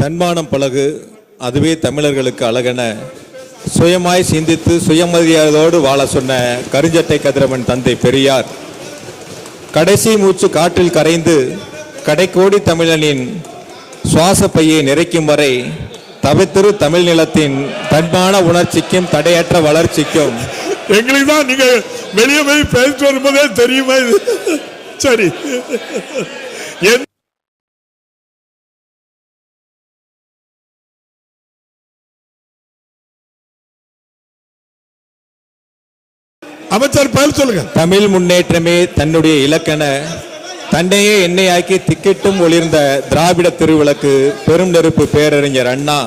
தன்மானம் பழகு, அதுவே தமிழர்களுக்கு அழகென சுயமாய் சிந்தித்து சுயமரியாதையோடு வாழ சொன்ன கருஞ்சட்டை கதிரவன் தந்தை பெரியார் கடைசி மூச்சு காற்றில் கரைந்து கடைக்கோடி தமிழனின் சுவாச பையை நிறைக்கும் வரை தவித்திரு தமிழ் நிலத்தின் தன்மான உணர்ச்சிக்கும் தடையற்ற வளர்ச்சிக்கும் எங்களுக்கு தான் நீங்க வெளியே போய் பேசிட்டு வரும்போதே தெரியுமா இது? சரி, அமைச்சர் பதில் சொல்லுங்க. தமிழ் முன்னேற்றமே தன்னுடைய இலக்கென தன்னையே எண்ணெயாக்கி திக்கிட்டும் ஒளிர்ந்த திராவிட திருவிளக்கு பெரும் நெருப்பு பேரறிஞர் அண்ணா,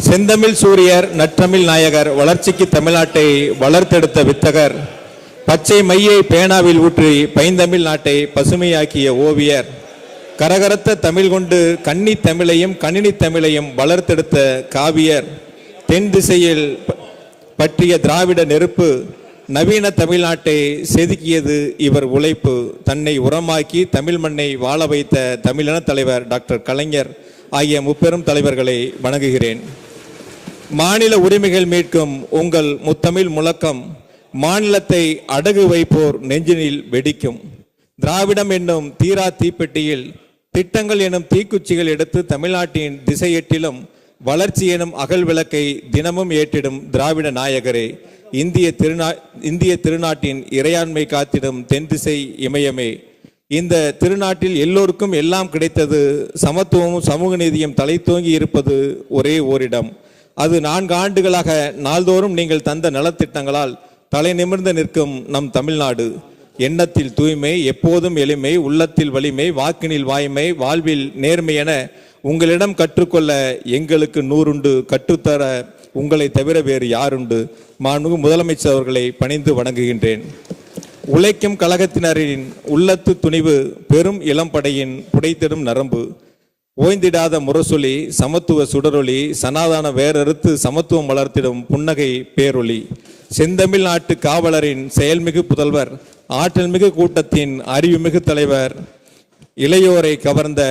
செந்தமிழ் சூரியர், நற்றமிழ் நாயகர், வளர்ச்சிக்கு தமிழ்நாட்டை வளர்த்தெடுத்த வித்தகர், பச்சை மையை பேனாவில் ஊற்றி பைந்தமிழ் நாட்டை பசுமையாக்கிய ஓவியர், கரகரத்த தமிழ் கொண்டு கன்னி தமிழையும் கணினி தமிழையும் வளர்த்தெடுத்த காவியர், தென் திசையில் பற்றிய திராவிட நெருப்பு நவீன தமிழ்நாட்டை செதுக்கியது இவர் உழைப்பு. தன்னை உரமாக்கி தமிழ் மண்ணை வாழ வைத்த தமிழின தலைவர் டாக்டர் கலைஞர் ஆகிய முப்பெரும் தலைவர்களை வணங்குகிறேன். மாநில உரிமைகள் மீட்கும் உங்கள் முத்தமிழ் முழக்கம் மாநிலத்தை அடகு வைப்போர் நெஞ்சினில் வெடிக்கும். திராவிடம் என்னும் தீரா தீப்பெட்டியில் திட்டங்கள் எனும் தீக்குச்சிகள் எடுத்து தமிழ்நாட்டின் திசையெட்டிலும் வளர்ச்சி எனும் அகல் விளக்கை தினமும் ஏற்றிடும் திராவிட நாயகரே, இந்திய திருநாட்டின் இறையாண்மை காத்திடும் தென் திசை இமயமே, இந்த திருநாட்டில் எல்லோருக்கும் எல்லாம் கிடைத்தது, சமத்துவமும் சமூக நீதியும் தலை தோங்கி இருப்பது ஒரே ஓரிடம். அது 4 ஆண்டுகளாக நாள்தோறும் நீங்கள் தந்த நலத்திட்டங்களால் தலை நிமிர்ந்து நிற்கும் நம் தமிழ்நாடு. எண்ணத்தில் தூய்மை, எப்போதும் எளிமை, உள்ளத்தில் வலிமை, வாக்கினில் வாய்மை, வாழ்வில் நேர்மை என உங்களிடம் கற்றுக்கொள்ள எங்களுக்கு 100 உண்டு, கற்றுத்தர உங்களை தவிர வேறு யாருண்டு? மாண்புமிகு முதலமைச்சர் அவர்களை பணிந்து வணங்குகின்றேன். உழைக்கும் கழகத்தினரின் உள்ளத்து துணிவு, பெரும் இளம்படையின் புடைத்திடும் நரம்பு, ஓய்ந்திடாத முரசொலி, சமத்துவ சுடரொளி, சனாதன வேறறுத்து சமத்துவம் வளர்த்திடும் புன்னகை பேரொளி, செந்தமிழ் நாட்டு காவலரின் செயல்மிகு புதல்வர், ஆற்றல்மிகு கூட்டத்தின் அறிவுமிகு தலைவர், இளையோரை கவர்ந்த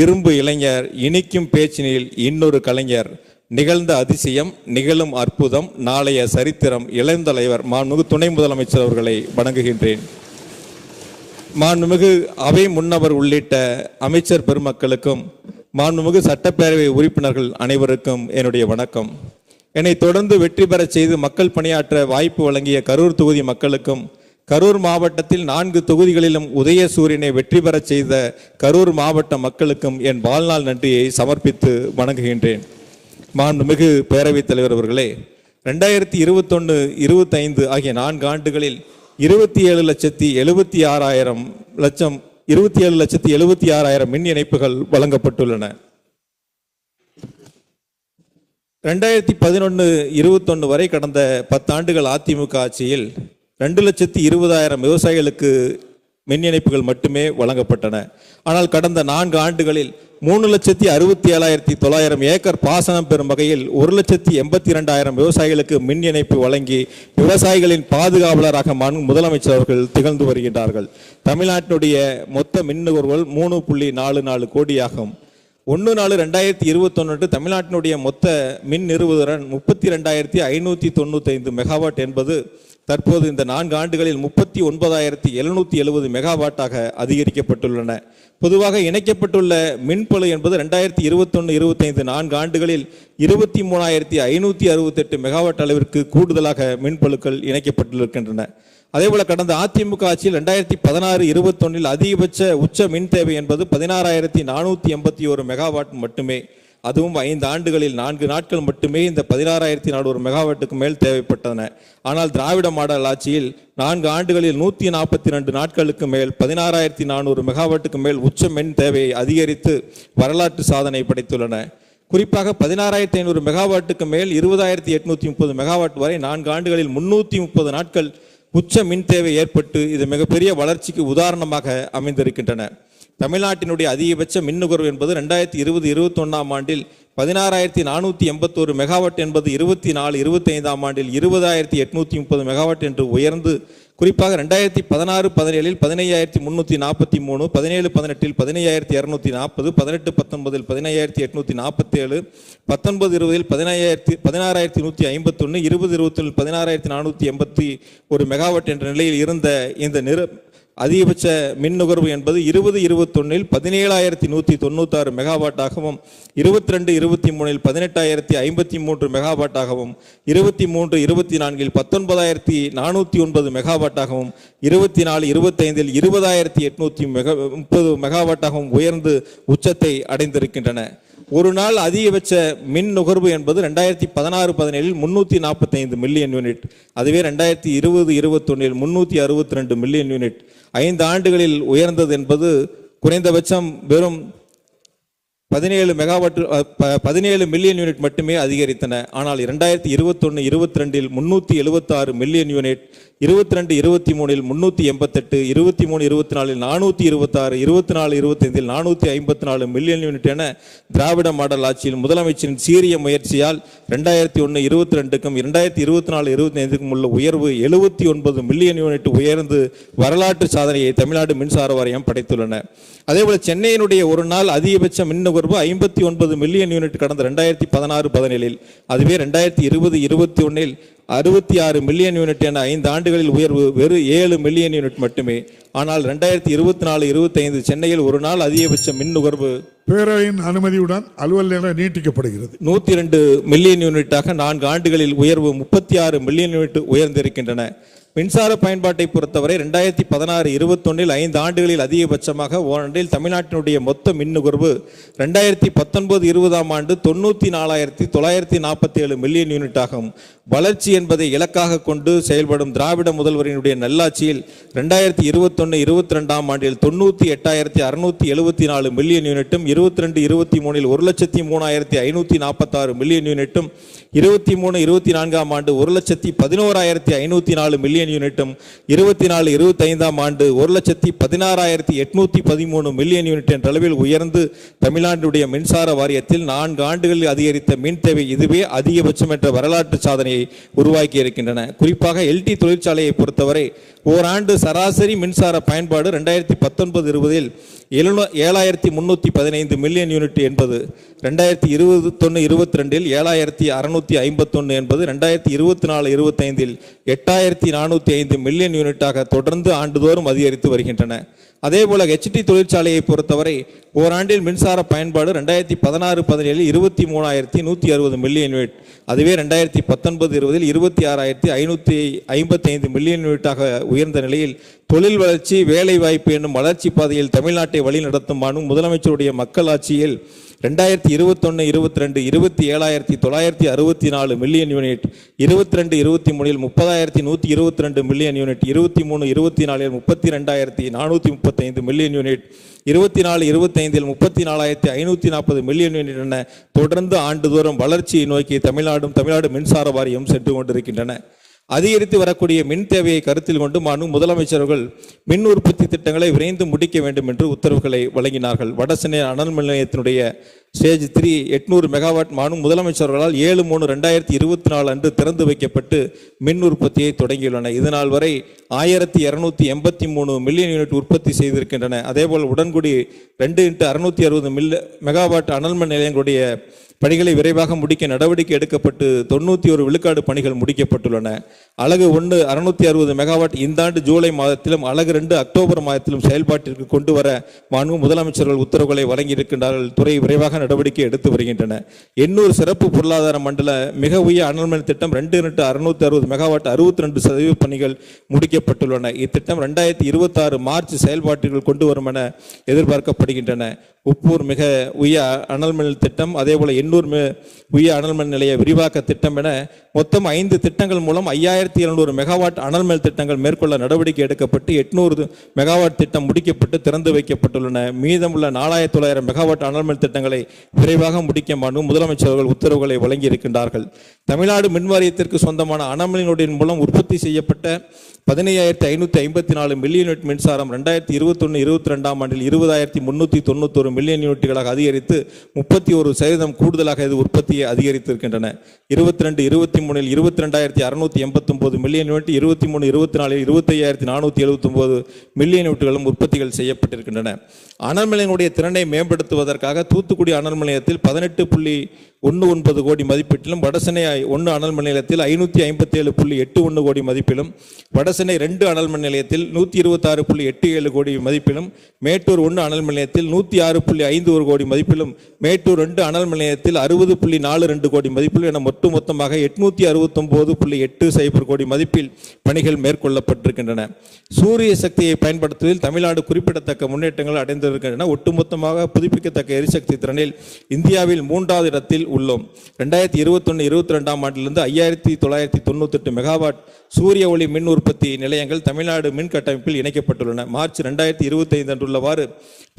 இரும்பு இளைஞர், இனிக்கும் பேச்சினில் இன்னொரு கலைஞர், நிகழ்ந்த அதிசயம், நிகழும் அற்புதம், நாளைய சரித்திரம், இளந்தலைவர் மாண்புமிகு துணை முதலமைச்சர் அவர்களை வணங்குகின்றேன். மாண்புமிகு அவை முன்னவர் உள்ளிட்ட அமைச்சர் பெருமக்களுக்கும் மாண்புமிகு சட்டப்பேரவை உறுப்பினர்கள் அனைவருக்கும் என்னுடைய வணக்கம். என்னை தொடர்ந்து வெற்றி பெற செய்து மக்கள் பணியாற்ற வாய்ப்பு வழங்கிய கரூர் தொகுதி மக்களுக்கும், கரூர் மாவட்டத்தில் 4 தொகுதிகளிலும் உதயசூரியனை வெற்றி பெற செய்த கரூர் மாவட்ட மக்களுக்கும் என் வாழ்நாள் நன்றியை சமர்ப்பித்து வணங்குகின்றேன். மாண்புமிகு பேரவைத் தலைவர் அவர்களே, 2021-25 ஆகிய 4 ஆண்டுகளில் 27,76,000 மின் இணைப்புகள் வழங்கப்பட்டுள்ளன. 2011-21 வரை கடந்த 10 ஆண்டுகள் அதிமுக ஆட்சியில் 2,20,000 விவசாயிகளுக்கு மின் இணைப்புகள் மட்டுமே வழங்கப்பட்டன. ஆனால் கடந்த 4 ஆண்டுகளில் 3,67,900 ஏக்கர் பாசனம் பெறும் வகையில் 1,82,000 விவசாயிகளுக்கு மின் இணைப்பு வழங்கி விவசாயிகளின் பாதுகாவலராக முதலமைச்சர் அவர்கள் திகழ்ந்து வருகின்றார்கள். தமிழ்நாட்டினுடைய மொத்த மின் நுகர்வோர் 3.44 கோடியாகும். 1/4/2021 தமிழ்நாட்டினுடைய மொத்த மின் நிறுவுதிறன் 32,595 மெகாவாட் என்பது தற்போது இந்த 4 ஆண்டுகளில் 39,770 மெகாவாட்டாக அதிகரிக்கப்பட்டுள்ளன. பொதுவாக இணைக்கப்பட்டுள்ள மின்பளு என்பது 2021-25 4 ஆண்டுகளில் 23,568 மெகாவாட் அளவிற்கு கூடுதலாக மின்பளுக்கள் இணைக்கப்பட்டிருக்கின்றன. அதேபோல கடந்த அதிமுக ஆட்சியில் 2016-21 அதிகபட்ச உச்ச மின் தேவை என்பது 16,481 மெகாவாட் மட்டுமே. அதுவும் 5 ஆண்டுகளில் 4 நாட்கள் மட்டுமே இந்த 16,400 மெகாவாட்டுக்கு மேல் தேவைப்பட்டன. ஆனால் திராவிட மாடல் ஆட்சியில் 4 ஆண்டுகளில் 142 நாட்களுக்கு மேல் 16,400 மெகாவாட்டுக்கு மேல் உச்ச மின் தேவையை அதிகரித்து வரலாற்று சாதனை படைத்துள்ளன. குறிப்பாக 16,500 மெகாவாட்டுக்கு மேல் 20,830 மெகாவாட் வரை 4 ஆண்டுகளில் 330 நாட்கள் உச்ச மின் தேவை ஏற்பட்டு இது மிகப்பெரிய வளர்ச்சிக்கு உதாரணமாக அமைந்திருக்கின்றன. தமிழ்நாட்டினுடைய அதிகபட்ச மின் நுகர்வு என்பது 2020-21 ஆண்டில் 16,481 மெகாவாட் என்பது 24-25 ஆண்டில் 20,830 மெகாவாட் என்று உயர்ந்து குறிப்பாக 2016-17 15,343, 17-18 15,240, 18-19 15,847, 19-20 16,151, 20-21 16,481 மெகாவாட் என்ற நிலையில் இருந்த இந்த அதிகபட்ச மின் நுகர்வு என்பது 20-21 17,196 மெகாவாட்டாகவும் 22-23 18,053 மெகாவாட்டாகவும் 23-24 19,409 மெகாவாட்டாகவும் 24-25 20,830 மெகாவாட்டாகவும் உயர்ந்து உச்சத்தை அடைந்திருக்கின்றன. ஒரு நாள் அதிகபட்ச மின் நுகர்வு என்பது 2016-17 345 மில்லியன் யூனிட். அதுவே 2020-21 362 மில்லியன் யூனிட். 5 ஆண்டுகளில் உயர்ந்தது என்பது குறைந்தபட்சம் வெறும் 17 மில்லியன் யூனிட் மட்டுமே அதிகரித்தன. ஆனால் 2021-22 376 மில்லியன் யூனிட், 22-23 388, 23-24 426, 24-25 454 மில்லியன் யூனிட் என திராவிட மாடல் ஆட்சியில் முதலமைச்சரின் சீரிய முயற்சியால் 2001-22க்கும் 2024-25க்கும் உள்ள உயர்வு 79 மில்லியன் யூனிட் உயர்ந்து வரலாற்று சாதனையை தமிழ்நாடு மின்சார வாரியம் படைத்துள்ளன. அதேபோல சென்னையினுடைய ஒரு நாள் அதிகபட்ச மின் நுகர்வு 59 மில்லியன் யூனிட் கடந்த 2016-17. அதுவே 2020-21 66 மில்லியன் யூனிட் என 5 ஆண்டுகளில் உயர்வு வெறும் 7 மில்லியன் யூனிட் மட்டுமே. ஆனால் 2024-25 சென்னையில் ஒரு நாள் அதிகபட்ச மின் நுகர்வு பேரவையின் அனுமதியுடன் அலுவல் நேரம் நீட்டிக்கப்படுகிறது. 102 மில்லியன் யூனிட்டாக 4 ஆண்டுகளில் உயர்வு 36 மில்லியன் யூனிட் உயர்ந்திருக்கின்றன. மின்சார பயன்பாட்டை பொறுத்தவரை 2016-21 5 ஆண்டுகளில் அதிகபட்சமாக ஓராண்டில் தமிழ்நாட்டினுடைய மொத்த மின் நுகர்வு 2019-20 ஆண்டு 94,947 மில்லியன் யூனிட் ஆகும். வளர்ச்சி என்பதை இலக்காக கொண்டு செயல்படும் திராவிட முதல்வரினுடைய நல்லாட்சியில் 2021-22 ஆண்டில் 98,674 மில்லியன் யூனிட்டும், 22-23 1,03,546 மில்லியன் யூனிட்டும், 23-24 ஆண்டு 1,11,504 மில்லியன் யூனிட்டும், 24-25 ஆண்டு 1,16,813 மில்லியன் யூனிட் என்ற அளவில் உயர்ந்து தமிழ்நாட்டுடைய மின்சார வாரியத்தில் 4 ஆண்டுகளில் அதிகரித்த மின் தேவை இதுவே அதிகபட்சம் என்ற வரலாற்று சாதனையை உருவாக்கி இருக்கின்றன. குறிப்பாக எல்டி தொழிற்சாலையை பொறுத்தவரை ஓராண்டு சராசரி மின்சார பயன்பாடு 2019-20 7,315 மில்லியன் யூனிட் என்பது 2021-22 7,651 என்பது 2024-25 8,405 மில்லியன் யூனிட்டாக தொடர்ந்து ஆண்டுதோறும் அதிகரித்து வருகின்றன. அதேபோல ஹெச்டி தொழிற்சாலையை பொறுத்தவரை ஓராண்டில் மின்சார பயன்பாடு 2016-17 23,160 மில்லியன் யூனிட். அதுவே 2019-20 26,555 மில்லியன் யூனிட்டாக உயர்ந்த நிலையில் தொழில் வளர்ச்சி, வேலை வாய்ப்பு என்னும் வளர்ச்சி பாதையில் தமிழ்நாட்டை வழிநடத்தும் முதலமைச்சருடைய மக்கள் ஆட்சியில் 2021-22 27,964 million unit, 22-23 30,122 million unit, 23-24 32,435 million unit, 24-25 34,540 million unit என தொடர்ந்து ஆண்டுதோறும் வளர்ச்சியை நோக்கி தமிழ்நாடு மின்சார வாரியம் சென்று கொண்டிருக்கின்றன. அதிகரித்து வரக்கூடிய மின் தேவையை கருத்தில் கொண்டு முதலமைச்சர்கள் மின் உற்பத்தி திட்டங்களை விரைந்து முடிக்க வேண்டும் என்று உத்தரவுகளை வழங்கினார்கள். வடசென்னை அனல் மின் நிலையத்தினுடைய ஸ்டேஜ் 3 800 மெகாவாட் முதலமைச்சர்களால் 7/3/2024 அன்று திறந்து வைக்கப்பட்டு மின் உற்பத்தியை தொடங்கியுள்ளன. இதனால் வரை 1,283 மில்லியன் யூனிட் உற்பத்தி செய்திருக்கின்றன. அதேபோல் உடன்குடி 2x660 மெகாவாட் அனல் மின் நிலையங்களுடைய பணிகளை விரைவாக முடிக்க நடவடிக்கை எடுக்கப்பட்டு 91 விழுக்காடு பணிகள் முடிக்கப்பட்டுள்ளன. அலகு 1 660 மெகாவாட் இந்த ஆண்டு ஜூலை மாதத்திலும், அலகு 2 அக்டோபர் மாதத்திலும் செயல்பாட்டிற்கு கொண்டு வர முதலமைச்சர்கள் உத்தரவுகளை வழங்கியிருக்கின்றார்கள். துறை விரைவாக நடவடிக்கை எடுத்து வருகின்றன. 800 சிறப்பு பொருளாதார மண்டல மிக உயர் அனல் மின் திட்டம் 2x660 மெகாவாட் 62% பணிகள் முடிக்கப்பட்டுள்ளன. இத்திட்டம் 2026 மார்ச் செயல்பாட்டிற்கு கொண்டு வரும் என எதிர்பார்க்கப்படுகின்றன. உப்பூர் மிக உயர் அனல் மின் திட்டம், அதேபோல எண்ணூர் உயர் அனல் மின் நிலைய விரிவாக்க திட்டம் என மொத்தம் 5 திட்டங்கள் மூலம் 5,700 மெகாவாட் அனல் மின் திட்டங்கள் மேற்கொள்ள நடவடிக்கை எடுக்கப்பட்டு 800 மெகாவாட் திட்டம் முடிக்கப்பட்டு திறந்து வைக்கப்பட்டுள்ளன. மீதமுள்ள 4,900 மெகாவாட் அனல் மின் திட்டங்களை விரைவாக முடிக்க முதலமைச்சர்கள் உத்தரவுகளை வழங்கி இருக்கின்றார்கள். தமிழ்நாடு மின் வாரியத்திற்கு சொந்தமான அனல் மின் மூலம் உற்பத்தி செய்யப்பட்ட 15,554 மில்லியன் யூனிட் மின்சாரம் 2021-22 ஆண்டில் 20,391 மில்லியன் யூனிட்டுகளாக அதிகரித்து 31% கூடுதலாக இது உற்பத்தியை அதிகரித்திருக்கின்றன. 22-23 22,689 மில்லியன் யூனிட், 23-24 25,479 மில்லியன் யூனிட்டுகளும் உற்பத்திகள் செய்யப்பட்டிருக்கின்றன. அனல் நிலையங்களுடைய திறனை மேம்படுத்துவதற்காக தூத்துக்குடி அனல் நிலையத்தில் 18.19 கோடி மதிப்பீட்டிலும், வடசென்னை 1 அனல் மின் நிலையத்தில் 557.81 கோடி மதிப்பிலும், வடசென்னை 2 அனல் மின் நிலையத்தில் 126.87 கோடி மதிப்பிலும், மேட்டூர் 1 அனல் மின் நிலையத்தில் 106.51 கோடி மதிப்பிலும், மேட்டூர் 2 அனல் மின் நிலையத்தில் 60.42 கோடி மதிப்பிலும் என மொத்தமாக 869.80 கோடி மதிப்பில் பணிகள் மேற்கொள்ளப்பட்டிருக்கின்றன. சூரிய சக்தியை பயன்படுத்துவதில் தமிழ்நாடு குறிப்பிடத்தக்க முன்னேற்றங்கள் அடைந்திருக்கின்றன. ஒட்டுமொத்தமாக புதுப்பிக்கத்தக்க எரிசக்தி திறனில் இந்தியாவில் 3வது இடத்தில் உள்ளோம். 2021-22 ஆண்டிலிருந்து 5,998 மெகாவாட் சூரிய ஒளி மின் உற்பத்தி நிலையங்கள் தமிழ்நாடு மின் கட்டமைப்பில் இணைக்கப்பட்டுள்ளன. மார்ச் 2025 அன்றுள்ளவாறு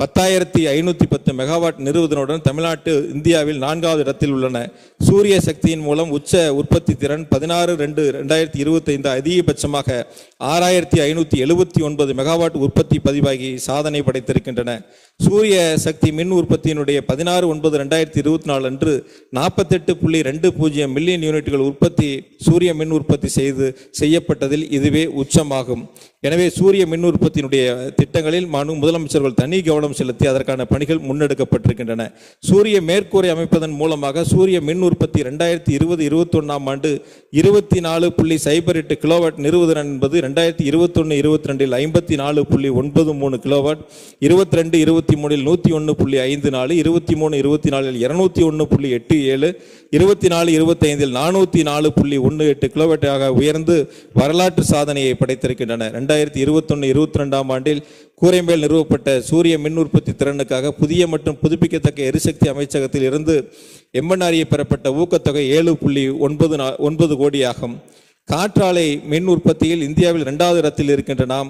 10,510 மெகாவாட் நிறுவுவதனுடன் தமிழ்நாட்டு இந்தியாவில் 4வது இடத்தில் உள்ளன. சூரிய சக்தியின் மூலம் உச்ச உற்பத்தி திறன் 16/2/2025 அதிகபட்சமாக 6,579 மெகாவாட் உற்பத்தி பதிவாகி சாதனை படைத்திருக்கின்றன. சூரிய சக்தி மின் உற்பத்தியினுடைய 16/9/2024 அன்று 48.20 மில்லியன் யூனிட்டுகள் உற்பத்தி சூரிய மின் உற்பத்தி செய்யப்பட்டதில் இதுவே உச்சமாகும். எனவே சூரிய மின் உற்பத்தியினுடைய திட்டங்களில் முதலமைச்சர்கள் தனி கவனம் செலுத்தி அதற்கான பணிகள் முன்னெடுக்கப்பட்டிருக்கின்றன. சூரிய மேற்கூரை அமைப்பதன் மூலமாக சூரிய மின் உற்பத்தி 2020-21 ஆண்டு 24.08 கிலோவாட் நிறுவுதிறன் என்பது 2021-22 54.93 கிலோவாட், 22-23 101.54, 23-24 201.87, 24-25 404.18 கிலோவாட்டாக உயர்ந்து வரலாற்று சாதனையை படைத்திருக்கின்றன. 2021-22 ஆண்டில் கூரைமேல் நிறுவப்பட்ட சூரிய மின் உற்பத்தி திறனுக்காக புதிய மற்றும் புதுப்பிக்கத்தக்க எரிசக்தி அமைச்சகத்தில் இருந்து எம்என்ஆர்இ பெறப்பட்ட ஊக்கத்தொகை 7.9 கோடி ஆகும். காற்றாலை மின் உற்பத்தியில் இந்தியாவில் 2வது இடத்தில் இருக்கின்ற நாம்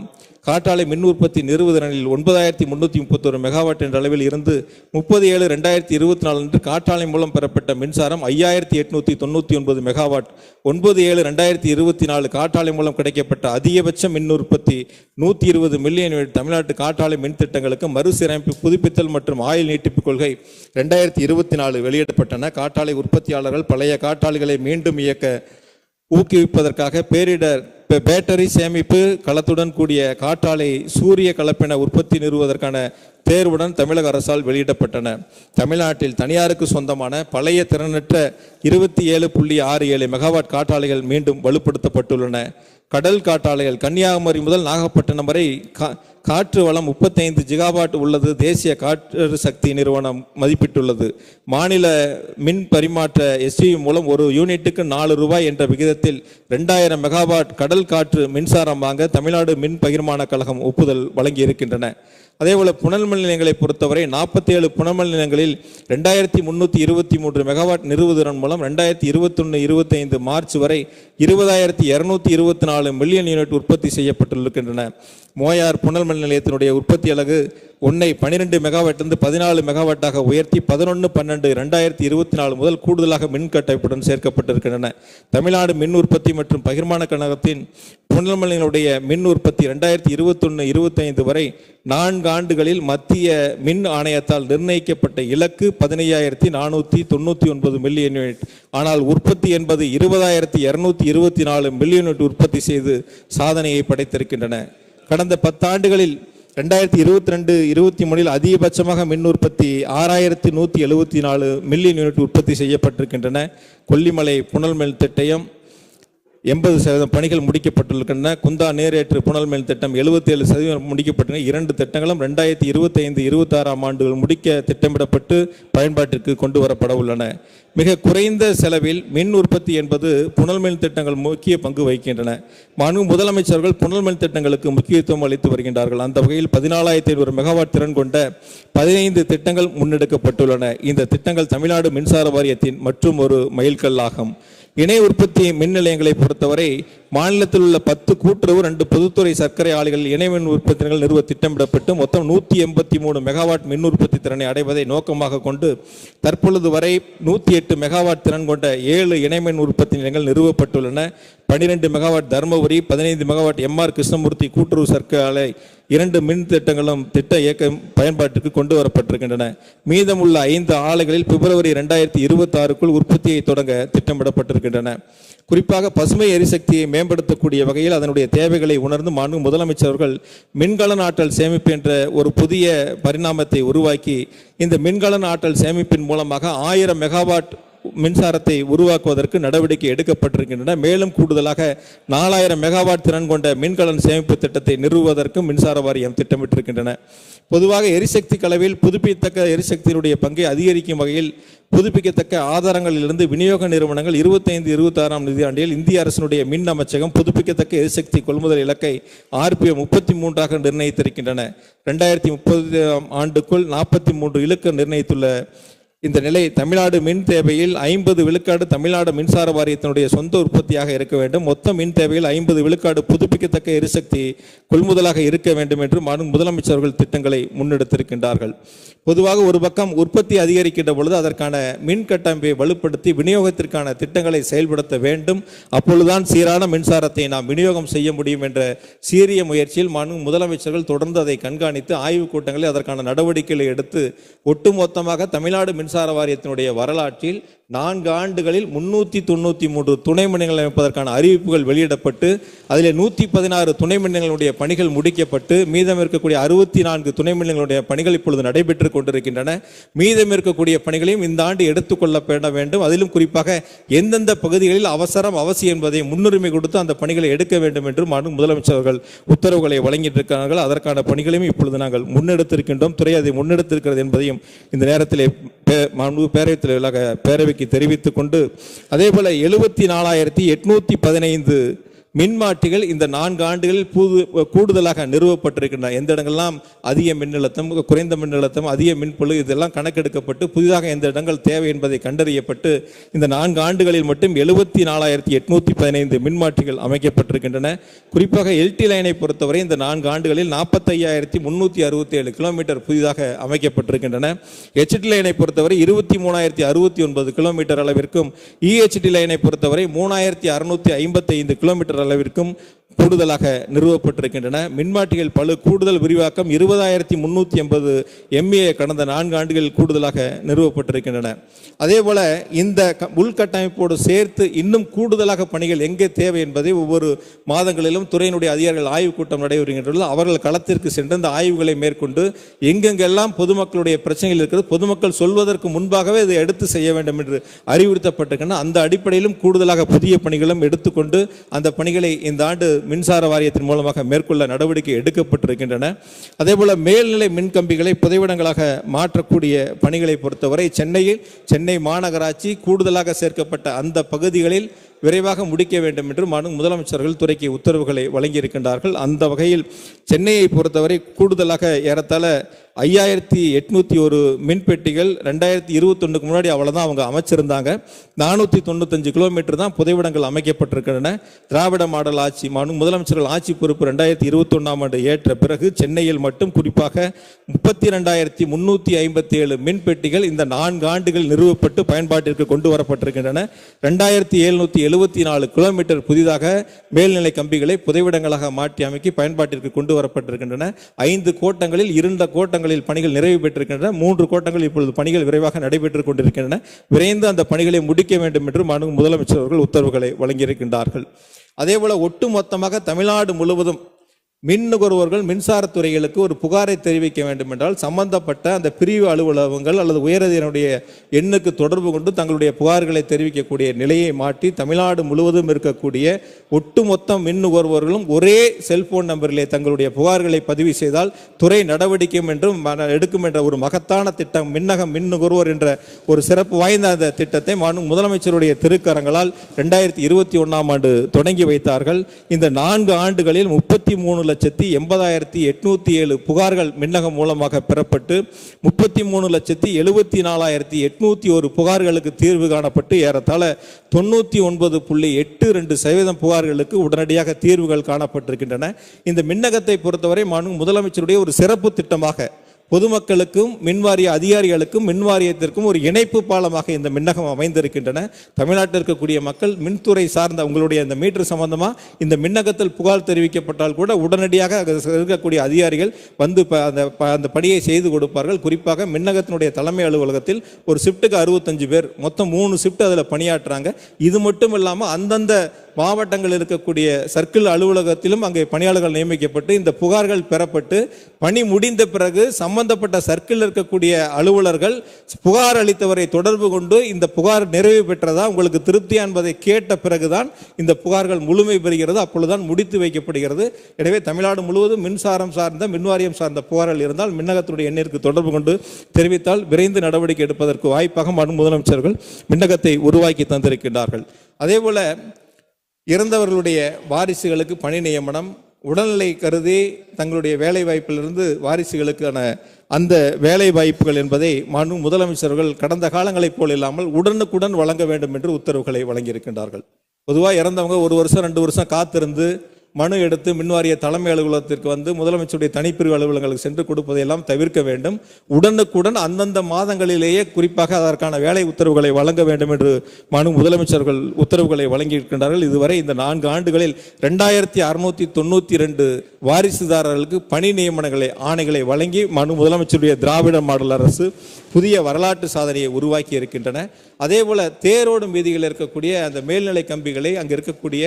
காற்றாலை மின் உற்பத்தி நிறுவுதிறனில் 9,331 மெகாவாட் என்ற அளவில் இருந்து 30/7/2024 அன்று காற்றாலை மூலம் பெறப்பட்ட மின்சாரம் 5,899 மெகாவாட், 9/7/2024 காற்றாலை மூலம் கிடைக்கப்பட்ட அதிகபட்ச மின் உற்பத்தி 120 மில்லியன் யூனிட். தமிழ்நாட்டு காற்றாலை மின் திட்டங்களுக்கு மறுசீரமைப்பு, புதுப்பித்தல் மற்றும் ஆயுள் நீட்டிப்பு கொள்கை 2024 வெளியிடப்பட்டன. காற்றாலை உற்பத்தியாளர்கள் பழைய காற்றாலைகளை மீண்டும் இயக்க ஊக்குவிப்பதற்காக பேட்டரி சேமிப்பு களத்துடன் கூடிய காற்றாலை சூரிய கலப்பின உற்பத்தி நிறுவுவதற்கான தேர்வுடன் தமிழக அரசால் வெளியிடப்பட்டன. தமிழ்நாட்டில் தனியாருக்கு சொந்தமான பழைய திறனற்ற 27.67 மெகாவாட் காற்றாலைகள் மீண்டும் வலுப்படுத்தப்பட்டுள்ளன. கடல் காற்றாலைகள் கன்னியாகுமரி முதல் நாகப்பட்டினம் வரை காற்று வளம் 35 ஜிகாவாட் உள்ளது. தேசிய காற்று சக்தி நிறுவனம் மதிப்பிட்டுள்ளது. மாநில மின் பரிமாற்ற எஸ்டிவி மூலம் ஒரு யூனிட்டுக்கு 4 ரூபாய் என்ற விகிதத்தில் 2000 மெகாவாட் கடல் காற்று மின்சாரம் வாங்க தமிழ்நாடு மின் பகிர்மான கழகம் ஒப்புதல் வழங்கியிருக்கின்றன. அதேபோல புனல் மின் நிலையங்களை பொறுத்தவரை 47 புனல் மின் நிலையங்களில் 2,323 மெகாவாட் நிறுவுதிறன் மூலம் 2021-25 மார்ச் வரை 20,224 மில்லியன் யூனிட் உற்பத்தி செய்யப்பட்டிருக்கின்றன. மோயார் புனல் மின் நிலையத்தினுடைய உற்பத்தி அலகு 12 மெகாவாட்டிலிருந்து 14 மெகாவாட்டாக உயர்த்தி 11/12/2024 முதல் கூடுதலாக மின் கட்டமைப்புடன் சேர்க்கப்பட்டிருக்கின்றன. தமிழ்நாடு மின் உற்பத்தி மற்றும் பகிர்மான கழகத்தின் புனல் மின் நிலையங்களுடைய மின் உற்பத்தி 2021-25 வரை 4 ஆண்டுகளில் மத்திய மின் ஆணையத்தால் நிர்ணயிக்கப்பட்ட இலக்கு 15,499 மில்லியன் யூனிட். ஆனால் உற்பத்தி என்பது 20,224 மில்லியன் யூனிட் உற்பத்தி செய்து சாதனையை படைத்திருக்கின்றன. கடந்த 10 ஆண்டுகளில் 2022-23 அதிகபட்சமாக மின் உற்பத்தி 6,174 மில்லியன் யூனிட் உற்பத்தி செய்யப்பட்டிருக்கின்றன. கொல்லிமலை புனல் மின் திட்டம் 80% பணிகள் முடிக்கப்பட்டுள்ளன. குந்தா நீரேற்று புனல் மின் திட்டம் 77% முடிக்கப்பட்டன. 2 திட்டங்களும் 2025-26 ஆண்டுகள் முடிக்க திட்டமிடப்பட்டு பயன்பாட்டிற்கு கொண்டு வரப்பட உள்ளன. மிக குறைந்த செலவில் மின் உற்பத்தி என்பது புனல் மின் திட்டங்கள் முக்கிய பங்கு வகிக்கின்றன. முதலமைச்சர்கள் புனல் மின் திட்டங்களுக்கு முக்கியத்துவம் அளித்து வருகின்றார்கள். அந்த வகையில் 14,500 மெகாவாட் திறன் கொண்ட 15 திட்டங்கள் முன்னெடுக்கப்பட்டுள்ளன. இந்த திட்டங்கள் தமிழ்நாடு மின்சார வாரியத்தின் மற்றும் ஒரு மைல்கல் ஆகும். இணை உற்பத்தி மின் நிலையங்களை பொறுத்தவரை மாநிலத்தில் உள்ள 10 கூட்டுறவு 2 பொதுத்துறை சர்க்கரை ஆலைகள் இணை மின் உற்பத்தி நிலையங்கள் நிறுவ திட்டமிடப்பட்டு மொத்தம் 183 மெகாவாட் மின் உற்பத்தி திறனை அடைவதை நோக்கமாக கொண்டு தற்பொழுது வரை 108 மெகாவாட் திறன் கொண்ட 7 இணை மின் உற்பத்தி நிலையங்கள் நிறுவப்பட்டுள்ளன. 12 megawatt Dharmapuri, 15 megawatt MR Krishnamurthy கூட்டுறவு சர்க்கரை ஆலை 2 மின் திட்டங்களும் திட்ட இயக்க பயன்பாட்டிற்கு கொண்டு வரப்பட்டிருக்கின்றன. மீதமுள்ள 5 ஆலைகளில் பிப்ரவரி 2026க்குள் உற்பத்தியை தொடங்க திட்டமிடப்பட்டிருக்கின்றன. குறிப்பாக பசுமை எரிசக்தியை மேம்படுத்தக்கூடிய வகையில் அதனுடைய தேவைகளை உணர்ந்து மாண்புமிகு முதலமைச்சர் அவர்கள் மின்கலன் ஆற்றல் சேமிப்பு என்ற ஒரு புதிய பரிணாமத்தை உருவாக்கி இந்த மின்கலன் ஆற்றல் சேமிப்பின் மூலமாக 1000 மெகாவாட் மின்சாரத்தை உருவாக்குவதற்கு நடவடிக்கை எடுக்கப்பட்டிருக்கின்றன. மேலும் கூடுதலாக 4000 மெகாவாட் திறன் கொண்ட மின்கலன் சேமிப்பு திட்டத்தை நிறுவுவதற்கு மின்சார வாரியம் திட்டமிட்டிருக்கின்றன. பொதுவாக எரிசக்தி கலவையில் புதுப்பிக்கத்தக்க எரிசக்தியினுடைய பங்கை அதிகரிக்கும் வகையில் புதுப்பிக்கத்தக்க ஆதாரங்களிலிருந்து விநியோக நிறுவனங்கள் 25-26ஆம் நிதியாண்டில் இந்திய அரசினுடைய மின் அமைச்சகம் புதுப்பிக்கத்தக்க எரிசக்தி கொள்முதல் இலக்கை RPO 33ஆக நிர்ணயித்திருக்கின்றன. 2030ஆம் ஆண்டுக்குள் 43 இலக்கு நிர்ணயித்துள்ள இந்த நிலை தமிழ்நாடு மின் தேவையில் 50 விழுக்காடு தமிழ்நாடு மின்சார வாரியத்தினுடைய சொந்த உற்பத்தியாக இருக்க வேண்டும். மொத்த மின் தேவையில் 50 விழுக்காடு புதுப்பிக்கத்தக்க எரிசக்தி கொள்முதலாக இருக்க வேண்டும் என்று முதலமைச்சர்கள் திட்டங்களை முன்னெடுத்திருக்கின்றார்கள். பொதுவாக ஒரு பக்கம் உற்பத்தி அதிகரிக்கின்ற பொழுது அதற்கான மின் கட்டமைப்பை வலுப்படுத்தி விநியோகத்திற்கான திட்டங்களை செயல்படுத்த வேண்டும். அப்பொழுதுதான் சீரான மின்சாரத்தை நாம் விநியோகம் செய்ய முடியும் என்ற சீரிய முயற்சியில் முதலமைச்சர்கள் தொடர்ந்து அதை கண்காணித்து ஆய்வுக் கூட்டங்களில் அதற்கான நடவடிக்கைகளை எடுத்து ஒட்டுமொத்தமாக தமிழ்நாடு மின்சார வாரியத்தினுடைய வரலாற்றில் 4 ஆண்டுகளில் 393 துணை மின்நிலையங்கள் அமைப்பதற்கான அறிவிப்புகள் வெளியிடப்பட்டு அதில் 116 துணை மின்நிலையங்களுடைய பணிகள் முடிக்கப்பட்டு மீதம் இருக்கக்கூடிய 64 துணை மின்நிலையங்களுடைய பணிகள் இப்பொழுது நடைபெற்றுக் கொண்டிருக்கின்றன. மீதம் இருக்கக்கூடிய பணிகளையும் இந்த ஆண்டு எடுத்துக்கொள்ளப்பட வேண்டும். அதிலும் குறிப்பாக எந்தெந்த பகுதிகளில் அவசியம் என்பதை முன்னுரிமை கொடுத்து அந்த பணிகளை எடுக்க வேண்டும் என்று முதலமைச்சர்கள் உத்தரவுகளை வழங்கியிருக்கிறார்கள். அதற்கான பணிகளையும் இப்பொழுது நாங்கள் முன்னெடுத்திருக்கின்றோம். துறை அதை முன்னெடுத்திருக்கிறது என்பதையும் இந்த நேரத்தில் பேரவைத் தலைவராக பேரவைக்கு தெரிவித்துக் கொண்டு அதேபோல 74,815 மின்மாற்றிகள் இந்த 4 ஆண்டுகளில் கூடுதலாக நிறுவப்பட்டிருக்கின்றன. எந்த இடங்கள்லாம் அதிக மின்னழுத்தம், குறைந்த மின்னழுத்தம், அதிக மின்பொழு இதெல்லாம் கணக்கெடுக்கப்பட்டு புதிதாக எந்த இடங்கள் தேவை என்பதை கண்டறியப்பட்டு இந்த 4 ஆண்டுகளில் மட்டும் 74,815 மின்மாற்றிகள் அமைக்கப்பட்டிருக்கின்றன. குறிப்பாக எல்டி லைனை பொறுத்தவரை இந்த 4 ஆண்டுகளில் 45,367 கிலோமீட்டர் புதிதாக அமைக்கப்பட்டிருக்கின்றன. ஹெச்டி லைனை பொறுத்தவரை 23,069 கிலோமீட்டர் அளவிற்கும், இஹெச்டி லைனை பொறுத்தவரை 3,655 கிலோமீட்டர் அளவிற்கும் கூடுதலாக நிறுவப்பட்டிருக்கின்றன. மின்மாற்றிகள் பல கூடுதல் விரிவாக்கம் 20,380 MVA கடந்த 4 ஆண்டுகளில் கூடுதலாக நிறுவப்பட்டிருக்கின்றன. அதேபோல இந்த உள்கட்டமைப்போடு சேர்த்து இன்னும் கூடுதலாக பணிகள் எங்கே தேவை என்பதை ஒவ்வொரு மாதங்களிலும் துறையினுடைய அதிகாரிகள் ஆய்வுக் கூட்டம் நடைபெறுகின்றது. அவர்கள் களத்திற்கு சென்று இந்த ஆய்வுகளை மேற்கொண்டு எங்கெங்கெல்லாம் பொதுமக்களுடைய பிரச்சனைகள் இருக்கிறது, பொதுமக்கள் சொல்வதற்கு முன்பாகவே இதை எடுத்து செய்ய வேண்டும் என்று அறிவுறுத்தப்பட்டிருக்கின்றன. அந்த அடிப்படையிலும் கூடுதலாக புதிய பணிகளும் எடுத்துக்கொண்டு அந்த பணிகளை இந்த ஆண்டு மின்சார வாரியத்தின் மூலமாக மேற்கொள்ள நடவடிக்கை எடுக்கப்பட்டிருக்கின்றன. அதேபோல மேல்நிலை மின்கம்பிகளை புதைவிடங்களாக மாற்றக்கூடிய பணிகளை பொறுத்தவரை சென்னை மாநகராட்சி கூடுதலாக சேர்க்கப்பட்ட அந்த பகுதிகளில் விரைவாக முடிக்க வேண்டும் என்று முதலமைச்சர்கள் துறைக்கு உத்தரவுகளை வழங்கியிருக்கின்றார்கள். அந்த வகையில் சென்னையை பொறுத்தவரை கூடுதலாக ஏறத்தாழ 5,801 மின்பெட்டிகள் 2021க்கு முன்னாடி அவ்வளோதான் அவங்க அமைச்சிருந்தாங்க. 495 கிலோமீட்டர் தான் புதைவிடங்கள் அமைக்கப்பட்டிருக்கின்றன. திராவிட மாடல் ஆட்சி முதலமைச்சர்கள் ஆட்சி பொறுப்பு 2021ஆம் ஆண்டு ஏற்ற பிறகு சென்னையில் மட்டும் குறிப்பாக 32,357 மின்பெட்டிகள் இந்த 4 ஆண்டுகள் நிறுவப்பட்டு பயன்பாட்டிற்கு கொண்டு வரப்பட்டிருக்கின்றன. 2,774 கிலோமீட்டர் புதிதாக மேல்நிலை கம்பிகளை புதைவிடங்களாக மாற்றி அமைக்கி பயன்பாட்டிற்கு கொண்டு வரப்பட்டிருக்கின்றன. 5 கோட்டங்களில் இருண்ட கோட்டங்களில் பணிகள் நிறைவு பெற்றிருக்கின்றன. 3 கோட்டங்கள் இப்பொழுது பணிகள் விரைவாக நடைபெற்றுக் கொண்டிருக்கின்றன. விரைந்து அந்த பணிகளை முடிக்க வேண்டும் என்று முதலமைச்சர் அவர்கள் உத்தரவுகளை வழங்கியிருக்கின்றார்கள். அதேபோல ஒட்டுமொத்தமாக தமிழ்நாடு முழுவதும் மின் நுகர்வோர்கள் மின்சாரத்துறைகளுக்கு ஒரு புகாரை தெரிவிக்க வேண்டும் என்றால் சம்பந்தப்பட்ட அந்த பிரிவு அலுவலகங்கள் அல்லது உயரதிகாரியுடைய எண்ணுக்கு தொடர்பு கொண்டு தங்களுடைய புகார்களை தெரிவிக்கக்கூடிய நிலையை மாற்றி தமிழ்நாடு முழுவதும் இருக்கக்கூடிய ஒட்டுமொத்த மின் நுகர்வோர்களும் ஒரே செல்போன் நம்பரிலே தங்களுடைய புகார்களை பதிவு செய்தால் துறை நடவடிக்கை என்றும் எடுக்கும் என்ற ஒரு மகத்தான திட்டம் மின்னகம் மின் நுகர்வோர் என்ற ஒரு சிறப்பு வாய்ந்த அந்த திட்டத்தை முதலமைச்சருடைய திருக்கரங்களால் 2021ஆம் ஆண்டு தொடங்கி வைத்தார்கள். இந்த 4 ஆண்டுகளில் 33 33,80,807 புகார்கள் மின்னகம் மூலமாக பெறப்பட்டு 33,74,801 புகார்களுக்கு தீர்வு காணப்பட்டு ஏறத்தாழ 99.82% புகார்களுக்கு உடனடியாக தீர்வுகள் காணப்பட்டிருக்கின்றன. இந்த மின்னகத்தை பொறுத்தவரை முதலமைச்சருடைய ஒரு சிறப்பு திட்டமாக பொதுமக்களுக்கும் மின்வாரிய அதிகாரிகளுக்கும் மின்வாரியத்திற்கும் ஒரு இணைப்பு பாலமாக இந்த மின்னகம் அமைந்திருக்கின்றன. தமிழ்நாட்டில் இருக்கக்கூடிய மக்கள் மின்துறை சார்ந்த உங்களுடைய இந்த மீட்டர் சம்பந்தமாக இந்த மின்னகத்தில் புகார் தெரிவிக்கப்பட்டால் கூட உடனடியாக இருக்கக்கூடிய அதிகாரிகள் வந்து அந்த பணியை செய்து கொடுப்பார்கள். குறிப்பாக மின்னகத்தினுடைய தலைமை அலுவலகத்தில் ஒரு ஷிஃப்ட்டுக்கு 65 பேர், மொத்தம் 3 ஷிஃப்ட் அதில் பணியாற்றுறாங்க. இது மட்டும் இல்லாமல் அந்தந்த மாவட்டங்கள் இருக்கக்கூடிய சர்க்கிள் அலுவலகத்திலும் அங்கே பணியாளர்கள் நியமிக்கப்பட்டு இந்த புகார்கள் பெறப்பட்டு பணி முடிந்த பிறகு சம்பந்தப்பட்ட சர்க்கிள் இருக்கக்கூடிய அலுவலர்கள் புகார் அளித்தவரை தொடர்பு கொண்டு இந்த புகார் நிறைவு பெற்றதா, உங்களுக்கு திருப்தியா என்பதை கேட்ட பிறகுதான் இந்த புகார்கள் முழுமை பெறுகிறது, அப்பொழுதுதான் முடித்து வைக்கப்படுகிறது. எனவே தமிழ்நாடு முழுவதும் மின்சாரம் சார்ந்த மின்வாரியம் சார்ந்த புகார்கள் இருந்தால் மின்னகத்துடைய எண்ணிற்கு தொடர்பு கொண்டு தெரிவித்தால் விரைந்து நடவடிக்கை எடுப்பதற்கு வாய்ப்பாக முதலமைச்சர்கள் மின்னகத்தை உருவாக்கி தந்திருக்கின்றார்கள். அதேபோல இறந்தவர்களுடைய வாரிசுகளுக்கு பணி நியமனம், உடல்நிலை கருதி தங்களுடைய வேலை வாய்ப்பிலிருந்து வாரிசுகளுக்கான அந்த வேலை வாய்ப்புகள் என்பதை முதலமைச்சர்கள் கடந்த காலங்களைப் போல் இல்லாமல் உடனுக்குடன் வழங்க வேண்டும் என்று உத்தரவுகளை வழங்கியிருக்கின்றார்கள். பொதுவாக இறந்தவங்க 1 வருஷம் 2 வருஷம் காத்திருந்து மனு எடுத்து மின்வாரிய தலைமை அலுவலகத்திற்கு வந்து முதலமைச்சருடைய தனிப்பிரிவு அலுவலகங்களுக்கு சென்று கொடுப்பதையெல்லாம் தவிர்க்க வேண்டும். உடனுக்குடன் அந்தந்த மாதங்களிலேயே குறிப்பாக அதற்கான வேலை உத்தரவுகளை வழங்க வேண்டும் என்று முதலமைச்சர்கள் உத்தரவுகளை வழங்கியிருக்கின்றார்கள். இதுவரை இந்த 4 ஆண்டுகளில் 2692 வாரிசுதாரர்களுக்கு பணி நியமனங்களை ஆணைகளை வழங்கி முதலமைச்சருடைய திராவிட மாடல் அரசு புதிய வரலாற்று சாதனையை உருவாக்கி இருக்கின்றன. அதே போல தேரோடும் வீதிகளில் இருக்கக்கூடிய அந்த மேல்நிலை கம்பிகளை அங்கே இருக்கக்கூடிய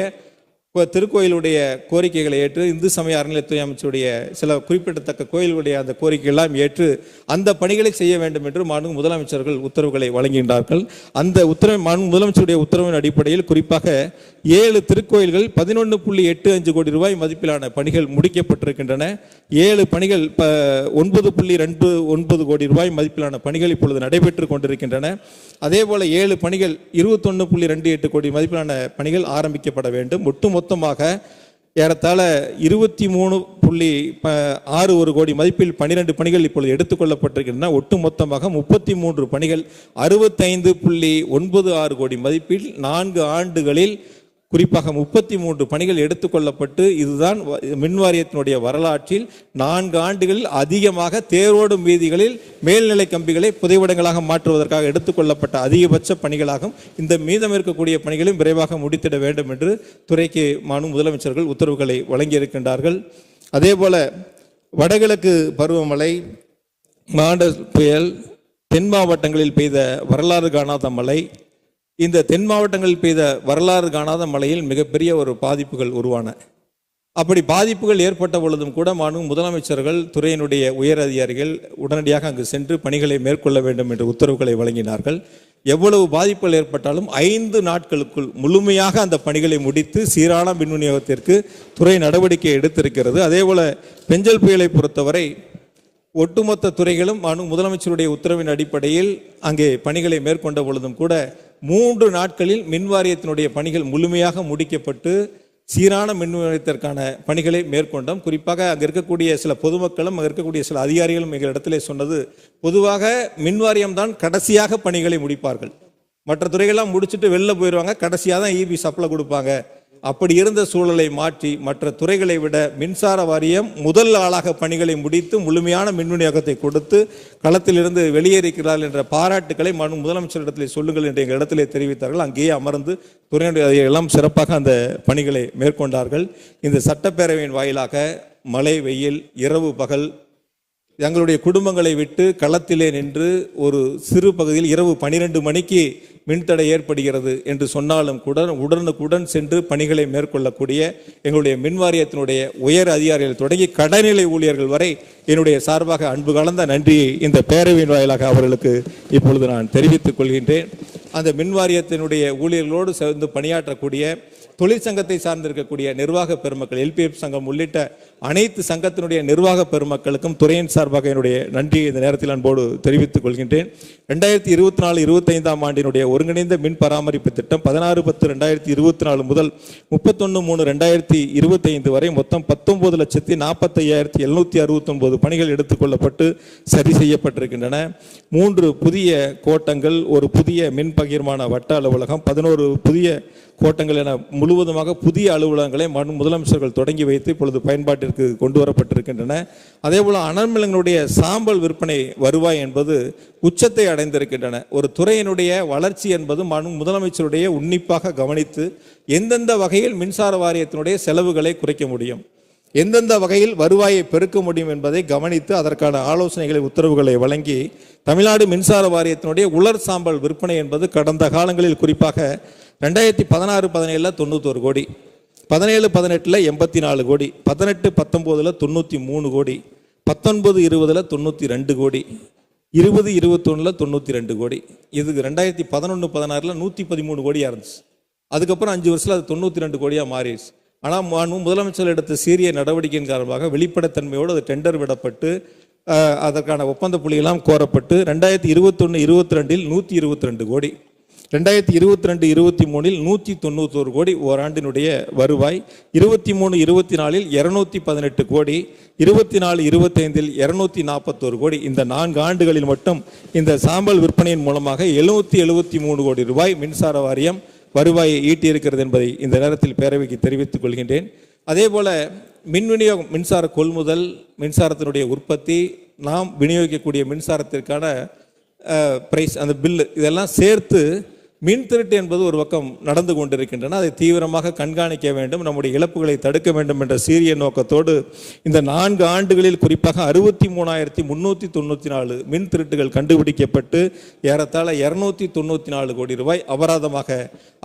திருக்கோயிலுடைய கோரிக்கைகளை ஏற்று இந்து சமய அறநிலையத்துறை அமைச்சருடைய சில குறிப்பிடத்தக்க கோயிலுடைய அந்த கோரிக்கையெல்லாம் ஏற்று அந்த பணிகளை செய்ய வேண்டும் என்று முதலமைச்சர்கள் உத்தரவுகளை வழங்குகின்றார்கள். அந்த முதலமைச்சருடைய உத்தரவின் அடிப்படையில் குறிப்பாக 7 திருக்கோயில்கள் 11.85 கோடி ரூபாய் மதிப்பிலான பணிகள் முடிக்கப்பட்டிருக்கின்றன. 7 பணிகள் 9.29 கோடி ரூபாய் மதிப்பிலான பணிகள் இப்பொழுது நடைபெற்று கொண்டிருக்கின்றன. அதே போல 7 பணிகள் 21.28 கோடி மதிப்பிலான பணிகள் ஆரம்பிக்கப்பட வேண்டும். ஒட்டுமொத்தமாக ஏறத்தாழ 23.61 கோடி மதிப்பில் 12 பணிகள் இப்பொழுது எடுத்துக்கொள்ளப்பட்டிருக்கின்றன. ஒட்டுமொத்தமாக 33 பணிகள் 65.96 கோடி மதிப்பில் 4 ஆண்டுகளில் குறிப்பாக 33 பணிகள் எடுத்துக்கொள்ளப்பட்டு இதுதான் மின்வாரியத்தினுடைய வரலாற்றில் 4 ஆண்டுகளில் அதிகமாக தேரோடும் வீதிகளில் மேல்நிலை கம்பிகளை புதைவடங்களாக மாற்றுவதற்காக எடுத்துக்கொள்ளப்பட்ட அதிகபட்ச பணிகளாகும். இந்த மீதம் இருக்கக்கூடிய பணிகளையும் விரைவாக முடித்திட வேண்டும் என்று துறைக்கு முதலமைச்சர்கள் உத்தரவுகளை வழங்கியிருக்கின்றார்கள். அதே போல வடகிழக்கு பருவமழை, மாண்டஸ் புயல், தென் மாவட்டங்களில் பெய்த வரலாறு காணாத மழை, இந்த தென் மாவட்டங்களில் பெய்த வரலாறு காணாத மழையில் மிகப்பெரிய ஒரு பாதிப்புகள் உருவான. அப்படி பாதிப்புகள் ஏற்பட்ட பொழுதும் கூட முதலமைச்சர்கள் துறையினுடைய உயர் அதிகாரிகள் உடனடியாக அங்கு சென்று பணிகளை மேற்கொள்ள வேண்டும் என்று உத்தரவுகளை வழங்கினார்கள். எவ்வளவு பாதிப்புகள் ஏற்பட்டாலும் 5 நாட்களுக்குள் முழுமையாக அந்த பணிகளை முடித்து சீரான மின் விநியோகத்திற்கு துறை நடவடிக்கை எடுத்திருக்கிறது. அதே போல பெஞ்சல் புயலை பொறுத்தவரை ஒட்டுமொத்த துறைகளும் முதலமைச்சருடைய உத்தரவின் அடிப்படையில் அங்கே பணிகளை மேற்கொண்ட பொழுதும் கூட 3 நாட்களில் மின்வாரியத்தினுடைய பணிகள் முழுமையாக முடிக்கப்பட்டு சீரான மின் விநியோகத்திற்கான பணிகளை மேற்கொண்டோம். குறிப்பாக அங்கே இருக்கக்கூடிய சில பொதுமக்களும் அங்கே இருக்கக்கூடிய சில அதிகாரிகளும் எங்கள் இடத்திலே சொன்னது, பொதுவாக மின்வாரியம் தான் கடைசியாக பணிகளை முடிப்பார்கள், மற்ற துறைகள்லாம் முடிச்சுட்டு வெளில போயிடுவாங்க, கடைசியாக தான் EB சப்ளை கொடுப்பாங்க. அப்படி இருந்த சூழலை மாற்றி மற்ற துறைகளை விட மின்சார வாரியம் முதல் ஆளாக பணிகளை முடித்து முழுமையான மின் விநியோகத்தை கொடுத்து களத்திலிருந்து வெளியேறிக்கிறார்கள் என்ற பாராட்டுக்களை முதலமைச்சரிடத்தில் சொல்லுங்கள் என்று எங்கள் இடத்திலே தெரிவித்தார்கள். அங்கேயே அமர்ந்து துறையினுடைய எல்லாம் சிறப்பாக அந்த பணிகளை மேற்கொண்டார்கள். இந்த சட்டப்பேரவையின் வாயிலாக மழை வெயில் இரவு பகல் எங்களுடைய குடும்பங்களை விட்டு களத்திலே நின்று ஒரு சிறு பகுதியில் இரவு 12 மணிக்கு மின்தடை ஏற்படுகிறது என்று சொன்னாலும் கூட உடனுக்குடன் சென்று பணிகளை மேற்கொள்ளக்கூடிய எங்களுடைய மின்வாரியத்தினுடைய உயர் அதிகாரிகள் தொடங்கி கடைநிலை ஊழியர்கள் வரை என்னுடைய சார்பாக அன்பு கலந்த நன்றியை இந்த பேரவையின் வாயிலாக அவர்களுக்கு இப்பொழுது நான் தெரிவித்துக் கொள்கின்றேன். அந்த மின்வாரியத்தினுடைய ஊழியர்களோடு சேர்ந்து பணியாற்றக்கூடிய தொழிற்சங்கத்தை சார்ந்திருக்கக்கூடிய நிர்வாக பெருமக்கள், LPF சங்கம் உள்ளிட்ட அனைத்து சங்கத்தினுடைய நிர்வாக பெருமக்களுக்கும் துறையின் சார்பாக என்னுடைய நன்றியை இந்த நேரத்தில் அன்போடு தெரிவித்துக் கொள்கின்றேன். 2024-25 ஆண்டினுடைய ஒருங்கிணைந்த மின் பராமரிப்பு திட்டம் 16/10/2024 முதல் 31/3/2025 வரை மொத்தம் 19,45,769 பணிகள் எடுத்துக்கொள்ளப்பட்டு சரி செய்யப்பட்டிருக்கின்றன. 3 புதிய கோட்டங்கள், ஒரு புதிய மின் பகிர்மான வட்ட அலுவலகம், 11 புதிய கோட்டங்கள் என முழுவதுமாக புதிய அலுவலகங்களை முதலமைச்சர்கள் தொடங்கி வைத்து இப்பொழுது பயன்பாட்டிற்கு கொண்டு வரப்பட்டிருக்கின்றன. அதேபோல அனல்மிலங்களுடைய சாம்பல் விற்பனை வருவாய் என்பது உச்சத்தை அடைந்திருக்கின்றன. ஒரு துறையினுடைய வளர்ச்சி என்பது முதலமைச்சருடைய உன்னிப்பாக கவனித்து எந்தெந்த வகையில் மின்சார வாரியத்தினுடைய செலவுகளை குறைக்க முடியும், எந்தெந்த வகையில் வருவாயை பெருக்க முடியும் என்பதை கவனித்து அதற்கான ஆலோசனைகளை, உத்தரவுகளை வழங்கி தமிழ்நாடு மின்சார வாரியத்தினுடைய உலர் சாம்பல் விற்பனை என்பது கடந்த காலங்களில் குறிப்பாக 2016-17 91 கோடி, 17-18 84 கோடி, 18-19 93 கோடி, 19-20 92 கோடி, 20-21 92 கோடி. இது 2011-16 113 கோடியாக இருந்துச்சு. அதுக்கப்புறம் 5 வருஷத்தில் அது 92 கோடியாக மாறிடுச்சு. ஆனால் முதலமைச்சர் எடுத்த சீரிய நடவடிக்கையின் காரணமாக வெளிப்படைத்தன்மையோடு அது டெண்டர் விடப்பட்டு அதற்கான ஒப்பந்த புள்ளியெல்லாம் கோரப்பட்டு 2021-22 122 கோடி, 2022-23 191 கோடி ஓராண்டினுடைய வருவாய், 23-24 218 கோடி, 24-25 241 கோடி. இந்த 4 ஆண்டுகளில் மட்டும் இந்த சாம்பல் விற்பனையின் மூலமாக 773 கோடி ரூபாய் மின்சார வாரியம் வருவாயை ஈட்டியிருக்கிறது என்பதை இந்த நேரத்தில் பேரவைக்கு தெரிவித்துக் கொள்கின்றேன். அதே போல மின் விநியோகம், மின்சார கொள்முதல், மின்சாரத்தினுடைய உற்பத்தி, நாம் விநியோகிக்கக்கூடிய மின்சாரத்திற்கான பிரைஸ், அந்த பில்லு, இதெல்லாம் சேர்த்து மின் திருட்டு என்பது ஒரு பக்கம் நடந்து கொண்டிருக்கின்றன. அதை தீவிரமாக கண்காணிக்க வேண்டும், நம்முடைய இழப்புகளை தடுக்க வேண்டும் என்ற சீரிய நோக்கத்தோடு இந்த 4 ஆண்டுகளில் குறிப்பாக 63,394 மின் திருட்டுகள் கண்டுபிடிக்கப்பட்டு ஏறத்தாழ 294 கோடி ரூபாய் அபராதமாக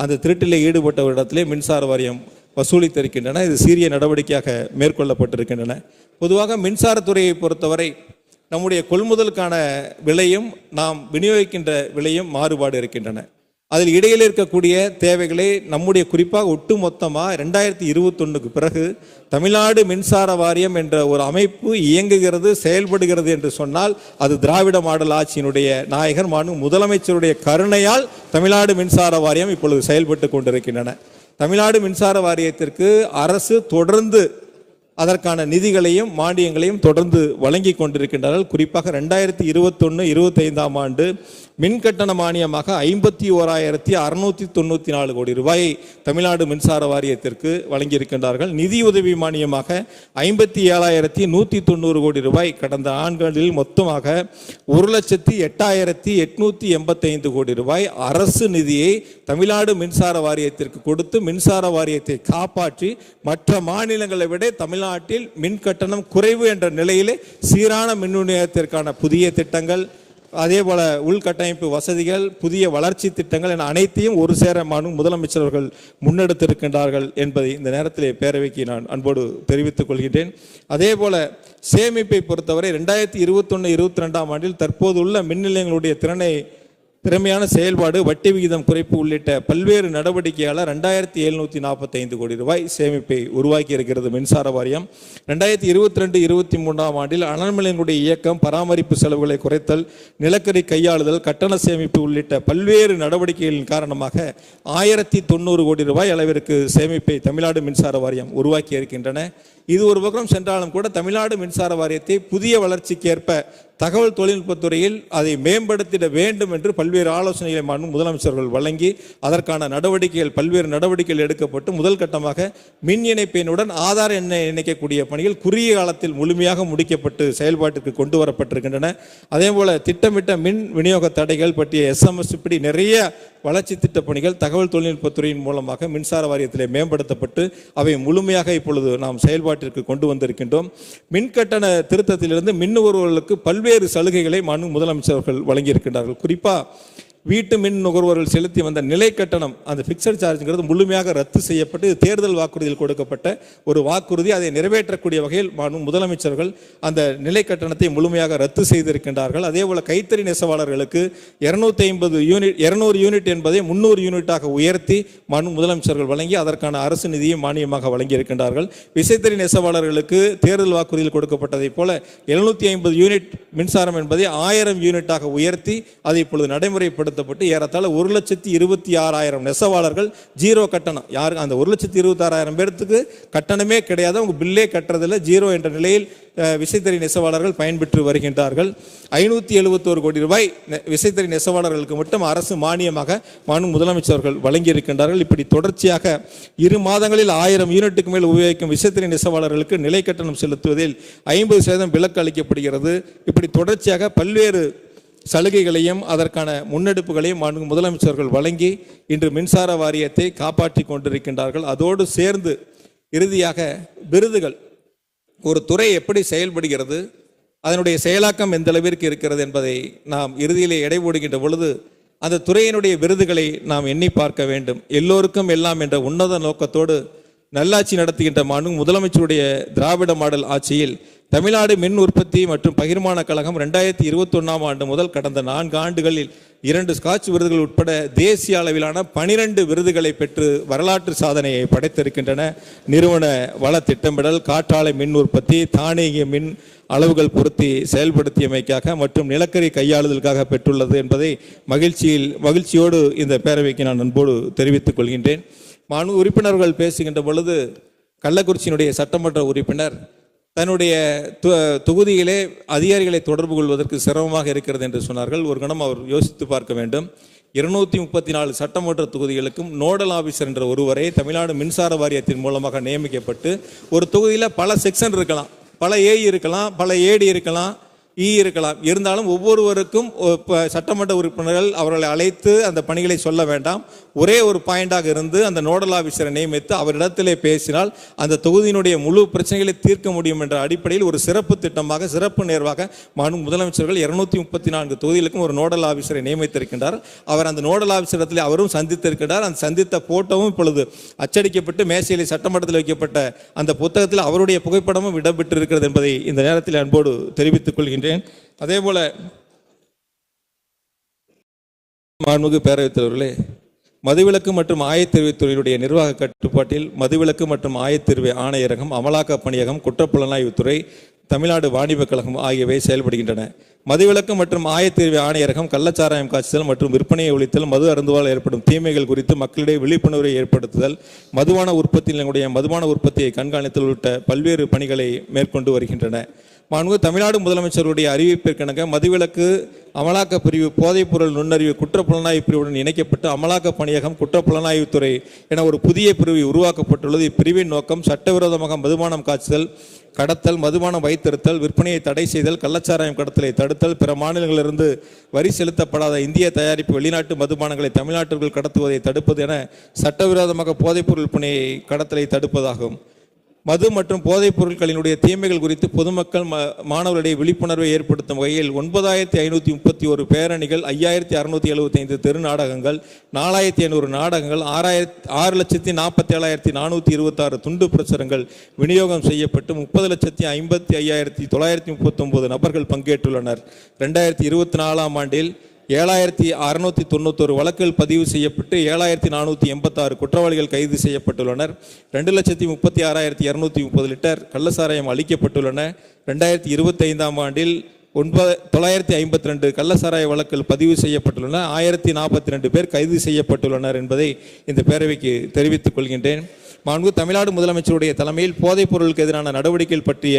அந்த திருட்டில் ஈடுபட்டவரிடத்திலே மின்சார வாரியம் வசூலித்திருக்கின்றன. இது சீரிய நடவடிக்கையாக மேற்கொள்ளப்பட்டிருக்கின்றன. பொதுவாக மின்சாரத்துறையை பொறுத்தவரை நம்முடைய கொள்முதலுக்கான விலையும் நாம் விநியோகிக்கின்ற விலையும் மாறுபாடு இருக்கின்றன. அதில் இடையில் இருக்கக்கூடிய தேவைகளை நம்முடைய குறிப்பாக ஒட்டு மொத்தமாக 2021 பிறகு தமிழ்நாடு மின்சார வாரியம் என்ற ஒரு அமைப்பு இயங்குகிறது, செயல்படுகிறது என்று சொன்னால் அது திராவிட மாடல் ஆட்சியினுடைய நாயகர் முதலமைச்சருடைய கருணையால் தமிழ்நாடு மின்சார வாரியம் இப்பொழுது செயல்பட்டு கொண்டிருக்கின்றன. தமிழ்நாடு மின்சார வாரியத்திற்கு அரசு தொடர்ந்து அதற்கான நிதிகளையும் மானியங்களையும் தொடர்ந்து வழங்கி கொண்டிருக்கின்றார்கள். குறிப்பாக 2021-25 ஆண்டு மின் கட்டண மானியமாக 51,694 கோடி ரூபாயை தமிழ்நாடு மின்சார வாரியத்திற்கு வழங்கியிருக்கின்றார்கள். நிதியுதவி மானியமாக 57,190 கோடி ரூபாய் கடந்த ஆண்டுகளில் மொத்தமாக 1,08,885 கோடி ரூபாய் அரசு நிதியை தமிழ்நாடு மின்சார வாரியத்திற்கு கொடுத்து மின்சார வாரியத்தை காப்பாற்றி மற்ற மாநிலங்களை விட தமிழ்நாட்டில் மின் கட்டணம் குறைவு என்ற நிலையிலே சீரான மின் விநியோகத்திற்கான புதிய திட்டங்கள், அதே போல உள்கட்டமைப்பு வசதிகள், புதிய வளர்ச்சி திட்டங்கள் என அனைத்தையும் ஒரு சேர முதலமைச்சர்கள் முன்னெடுத்திருக்கின்றார்கள் என்பதை இந்த நேரத்திலே பேரவைக்கு நான் அன்போடு தெரிவித்துக் கொள்கின்றேன். அதே போல சேமிப்பை பொறுத்தவரை 2021-22 ஆண்டில் தற்போது உள்ள மின் நிலையங்களுடைய திறமையான செயல்பாடு, வட்டி விகிதம் குறைப்பு உள்ளிட்ட பல்வேறு நடவடிக்கையால் 2,745 கோடி ரூபாய் சேமிப்பை உருவாக்கி இருக்கிறது மின்சார வாரியம். 2022-23 ஆண்டில் அனல்மிலங்களுடைய இயக்கம், பராமரிப்பு செலவுகளை குறைத்தல், நிலக்கரி கையாளுதல், கட்டண சேமிப்பு உள்ளிட்ட பல்வேறு நடவடிக்கைகளின் காரணமாக 1,090 கோடி ரூபாய் அளவிற்கு சேமிப்பை தமிழ்நாடு மின்சார வாரியம் உருவாக்கி இருக்கின்றன. இது ஒரு பக்கம் சென்றாலும் கூட தமிழ்நாடு மின்சார வாரியத்தை புதிய வளர்ச்சிக்கேற்ப தகவல் தொழில்நுட்பத்துறையில் அதை மேம்படுத்திட வேண்டும் என்று பல்வேறு ஆலோசனைகளை முதலமைச்சர்கள் வழங்கி அதற்கான பல்வேறு நடவடிக்கைகள் எடுக்கப்பட்டு முதல் கட்டமாக மின் இணைப்பினுடன் ஆதார் எண்ணை இணைக்கக்கூடிய பணிகள் குறுகிய காலத்தில் முழுமையாக முடிக்கப்பட்டு செயல்பாட்டிற்கு கொண்டு வரப்பட்டிருக்கின்றன. அதே போல திட்டமிட்ட மின் விநியோக தடைகள் பற்றிய SMS இப்படி நிறைய வளர்ச்சி திட்ட பணிகள் தகவல் தொழில்நுட்பத்துறையின் மூலமாக மின்சார வாரியத்திலே மேம்படுத்தப்பட்டு அவை முழுமையாக இப்பொழுது நாம் செயல்பாட்டிற்கு கொண்டு வந்திருக்கின்றோம். மின் கட்டண திருத்தத்திலிருந்து மின் நுகர்வோர்களுக்கு பல்வேறு சலுகைகளை முதலமைச்சர்கள் வழங்கியிருக்கின்றார்கள். குறிப்பாக வீட்டு மின் நுகர்வோர்கள் செலுத்தி வந்த நிலை கட்டணம், அந்த ஃபிக்ஸட் சார்ஜுங்கிறது முழுமையாக ரத்து செய்யப்பட்டு இது தேர்தல் வாக்குறுதியில் கொடுக்கப்பட்ட ஒரு வாக்குறுதி. அதை நிறைவேற்றக்கூடிய வகையில் முதலமைச்சர்கள் அந்த நிலை கட்டணத்தை முழுமையாக ரத்து செய்திருக்கின்றார்கள். அதே போல கைத்தறி நெசவாளர்களுக்கு 200 யூனிட் என்பதை 300 யூனிட்டாக உயர்த்தி முதலமைச்சர்கள் வழங்கி அதற்கான அரசு நிதியை மானியமாக வழங்கியிருக்கின்றார்கள். விசைத்தறி நெசவாளர்களுக்கு தேர்தல் வாக்குறுதியில் கொடுக்கப்பட்டதை போல 750 யூனிட் மின்சாரம் என்பதை 1000 யூனிட்டாக உயர்த்தி அதை இப்பொழுது நடைமுறைப்படுத்தப்பட்டு ஏறத்தாழ 1,26,000 நெசவாளர்கள் ஜீரோ கட்டணம். யாருக்கு அந்த 1,26,000 பேருக்கு கட்டணமே கிடையாது, அவங்க பில்லே கட்டுறதில்லை, ஜீரோ என்ற நிலையில் விசைத்தறி நெசவாளர்கள் பயன்பெற்று வருகின்றார்கள். 571 கோடி ரூபாய் விசைத்தறி நெசவாளர்களுக்கு மட்டும் அரசு மானியமாக முதலமைச்சர்கள் வழங்கியிருக்கின்றார்கள். இப்படி தொடர்ச்சியாக 2 மாதங்களில் 1000 யூனிட்டுக்கு மேல் உபயோகிக்கும் விசைத்தறி நெசவாளர்களுக்கு நிலை கட்டணம் செலுத்துவதில் 50% விலக்கு அளிக்கப்படுகிறது. இப்படி தொடர்ச்சியாக பல்வேறு சலுகைகளையும் அதற்கான முன்னெடுப்புகளையும் முதலமைச்சர்கள் வழங்கி இன்று மின்சார வாரியத்தை காப்பாற்றி கொண்டிருக்கின்றார்கள். அதோடு சேர்ந்து இறுதியாக விருதுகள், ஒரு துறை எப்படி செயல்படுகிறது, அதனுடைய செயலாக்கம் எந்த அளவிற்கு இருக்கிறது என்பதை நாம் இறுதியிலே எடை போடுகின்ற பொழுது அந்த துறையினுடைய விருதுகளை நாம் எண்ணி பார்க்க வேண்டும். எல்லோருக்கும் எல்லாம் என்ற உன்னத நோக்கத்தோடு நல்லாட்சி நடத்துகின்ற முதலமைச்சருடைய திராவிட மாடல் ஆட்சியில் தமிழ்நாடு மின் உற்பத்தி மற்றும் பகிர்மான கழகம் 2021ஆம் ஆண்டு முதல் கடந்த 4 ஆண்டுகளில் 2 ஸ்காட்ச் விருதுகள் உட்பட தேசிய அளவிலான 12 விருதுகளை பெற்று வரலாற்று சாதனையை படைத்திருக்கின்றன. நிறுவன வள திட்டமிடல், காற்றாலை மின் உற்பத்தி, தானியங்கி மின் அளவுகள் பொருத்தி செயல்படுத்தியமைக்காக மற்றும் நிலக்கரி கையாளுதலுக்காக பெற்றுள்ளது என்பதை மகிழ்ச்சியோடு இந்த பேரவைக்கு நான் அன்போடு தெரிவித்துக் கொள்கின்றேன். உறுப்பினர்கள் பேசுகின்ற பொழுது கள்ளக்குறிச்சியினுடைய சட்டமன்ற உறுப்பினர் தன்னுடைய தொகுதியிலே அதிகாரிகளை தொடர்பு கொள்வதற்கு சிரமமாக இருக்கிறது என்று சொன்னார்கள். ஒரு கணம் அவர் யோசித்து பார்க்க வேண்டும். 234 சட்டமன்ற தொகுதிகளுக்கும் நோடல் ஆபீசர் என்ற ஒருவரை தமிழ்நாடு மின்சார வாரியத்தின் மூலமாக நியமிக்கப்பட்டு ஒரு தொகுதியில் பல செக்ஷன் இருக்கலாம், பல ஏஇ இருக்கலாம், பல ஏடி இருக்கலாம், இருக்கலாம். இருந்தாலும் ஒவ்வொருவருக்கும் சட்டமன்ற உறுப்பினர்கள் அவர்களை அழைத்து அந்த பணிகளை சொல்ல வேண்டாம். ஒரே ஒரு பாயிண்டாக இருந்து அந்த நோடல் ஆபீசரை நியமித்து அவரிடத்திலே பேசினால் அந்த தொகுதியினுடைய முழு பிரச்சனைகளை தீர்க்க முடியும் என்ற அடிப்படையில் ஒரு சிறப்பு திட்டமாக, சிறப்பு நேர்வாக முதலமைச்சர்கள் 234 தொகுதிகளுக்கும் ஒரு நோடல் ஆபீசரை நியமித்திருக்கின்றார். அவர் அந்த நோடல் ஆபீசரத்தில் அவரும் சந்தித்திருக்கிறார். அந்த சந்தித்த போட்டோவும் இப்பொழுது அச்சடிக்கப்பட்டு மேசையில் சட்டமன்றத்தில் வைக்கப்பட்ட அந்த புத்தகத்தில் அவருடைய புகைப்படமும் இடம்பெற்றிருக்கிறது என்பதை இந்த நேரத்தில் அன்போடு தெரிவித்துக் கொள்கின்றேன். அதே போல மாண்புமிகு பேரவைத் தலைவர்களே, மதுவிலக்கு மற்றும் ஆயத்தீர்வைத்துறையுடைய நிர்வாக கட்டுப்பாட்டில் மதுவிலக்கு மற்றும் ஆயத்தீர்வை ஆணையரகம், அமலாக்க பணியகம், குற்றப்புலனாய்வுத்துறை, தமிழ்நாடு வாணிப கழகம் ஆகியவை செயல்படுகின்றன. மதுவிலக்கு மற்றும் ஆயத்தீர்வை ஆணையரகம் கள்ளச்சாராயம் காய்ச்சல் மற்றும் விற்பனையை ஒழித்தல், மது அருந்துவால் ஏற்படும் தீமைகள் குறித்து மக்களிடையே விழிப்புணர்வை ஏற்படுத்துதல், மதுபான உற்பத்தியினுடைய மதுபான உற்பத்தியை கண்காணித்தல் உள்ளிட்ட பல்வேறு பணிகளை மேற்கொண்டு வருகின்றன. தமிழ்நாடு முதலமைச்சருடைய அறிவிப்பிற்கிணங்க மதுவிலக்கு அமலாக்க பிரிவு, போதைப்பொருள் நுண்ணறிவு, குற்றப்புலனாய்வு பிரிவுடன் இணைக்கப்பட்டு அமலாக்க பணியகம், குற்றப்புலனாய்வுத்துறை என ஒரு புதிய பிரிவு உருவாக்கப்பட்டுள்ளது. இப்பிரிவின் நோக்கம் சட்டவிரோதமாக மதுபானம் காய்ச்சல், கடத்தல், மதுபானம் வைத்திருத்தல், விற்பனையை தடை செய்தல், கள்ளச்சாராயம் கடத்தலை தடுத்தல், பிற மாநிலங்களிலிருந்து வரி செலுத்தப்படாத இந்திய தயாரிப்பு வெளிநாட்டு மதுபானங்களை தமிழ்நாட்டிற்குள் கடத்துவதை தடுப்பது என சட்டவிரோதமாக போதைப்பொருள் விற்பனையை கடத்தலை தடுப்பதாகும். மது மற்றும் போதைப் பொருட்களினுடைய தீமைகள் குறித்து பொதுமக்கள் மாணவர்களிடையே விழிப்புணர்வை ஏற்படுத்தும் வகையில் 9531 பேரணிகள், 5675 தெரு நாடகங்கள், 4500 நாடகங்கள், 6,47,426 துண்டு பிரசுரங்கள் விநியோகம் செய்யப்பட்டு 30,55,939 நபர்கள் பங்கேற்றுள்ளனர். 2024ஆம் ஆண்டில் 7,691 வழக்குகள் பதிவு செய்யப்பட்டு 7,486 குற்றவாளிகள் கைது செய்யப்பட்டுள்ளனர். 2,36,230 லிட்டர் கள்ளசாராயம் அளிக்கப்பட்டுள்ளன. 2025ஆம் ஆண்டில் 952 கள்ளசாராய வழக்குகள் பதிவு செய்யப்பட்டுள்ளன. 1042 பேர் கைது செய்யப்பட்டுள்ளனர் என்பதை இந்த பேரவைக்கு தெரிவித்துக் கொள்கின்றேன். தமிழ்நாடு முதலமைச்சருடைய தலைமையில் போதைப் பொருளுக்கு எதிரான நடவடிக்கைகள் பற்றிய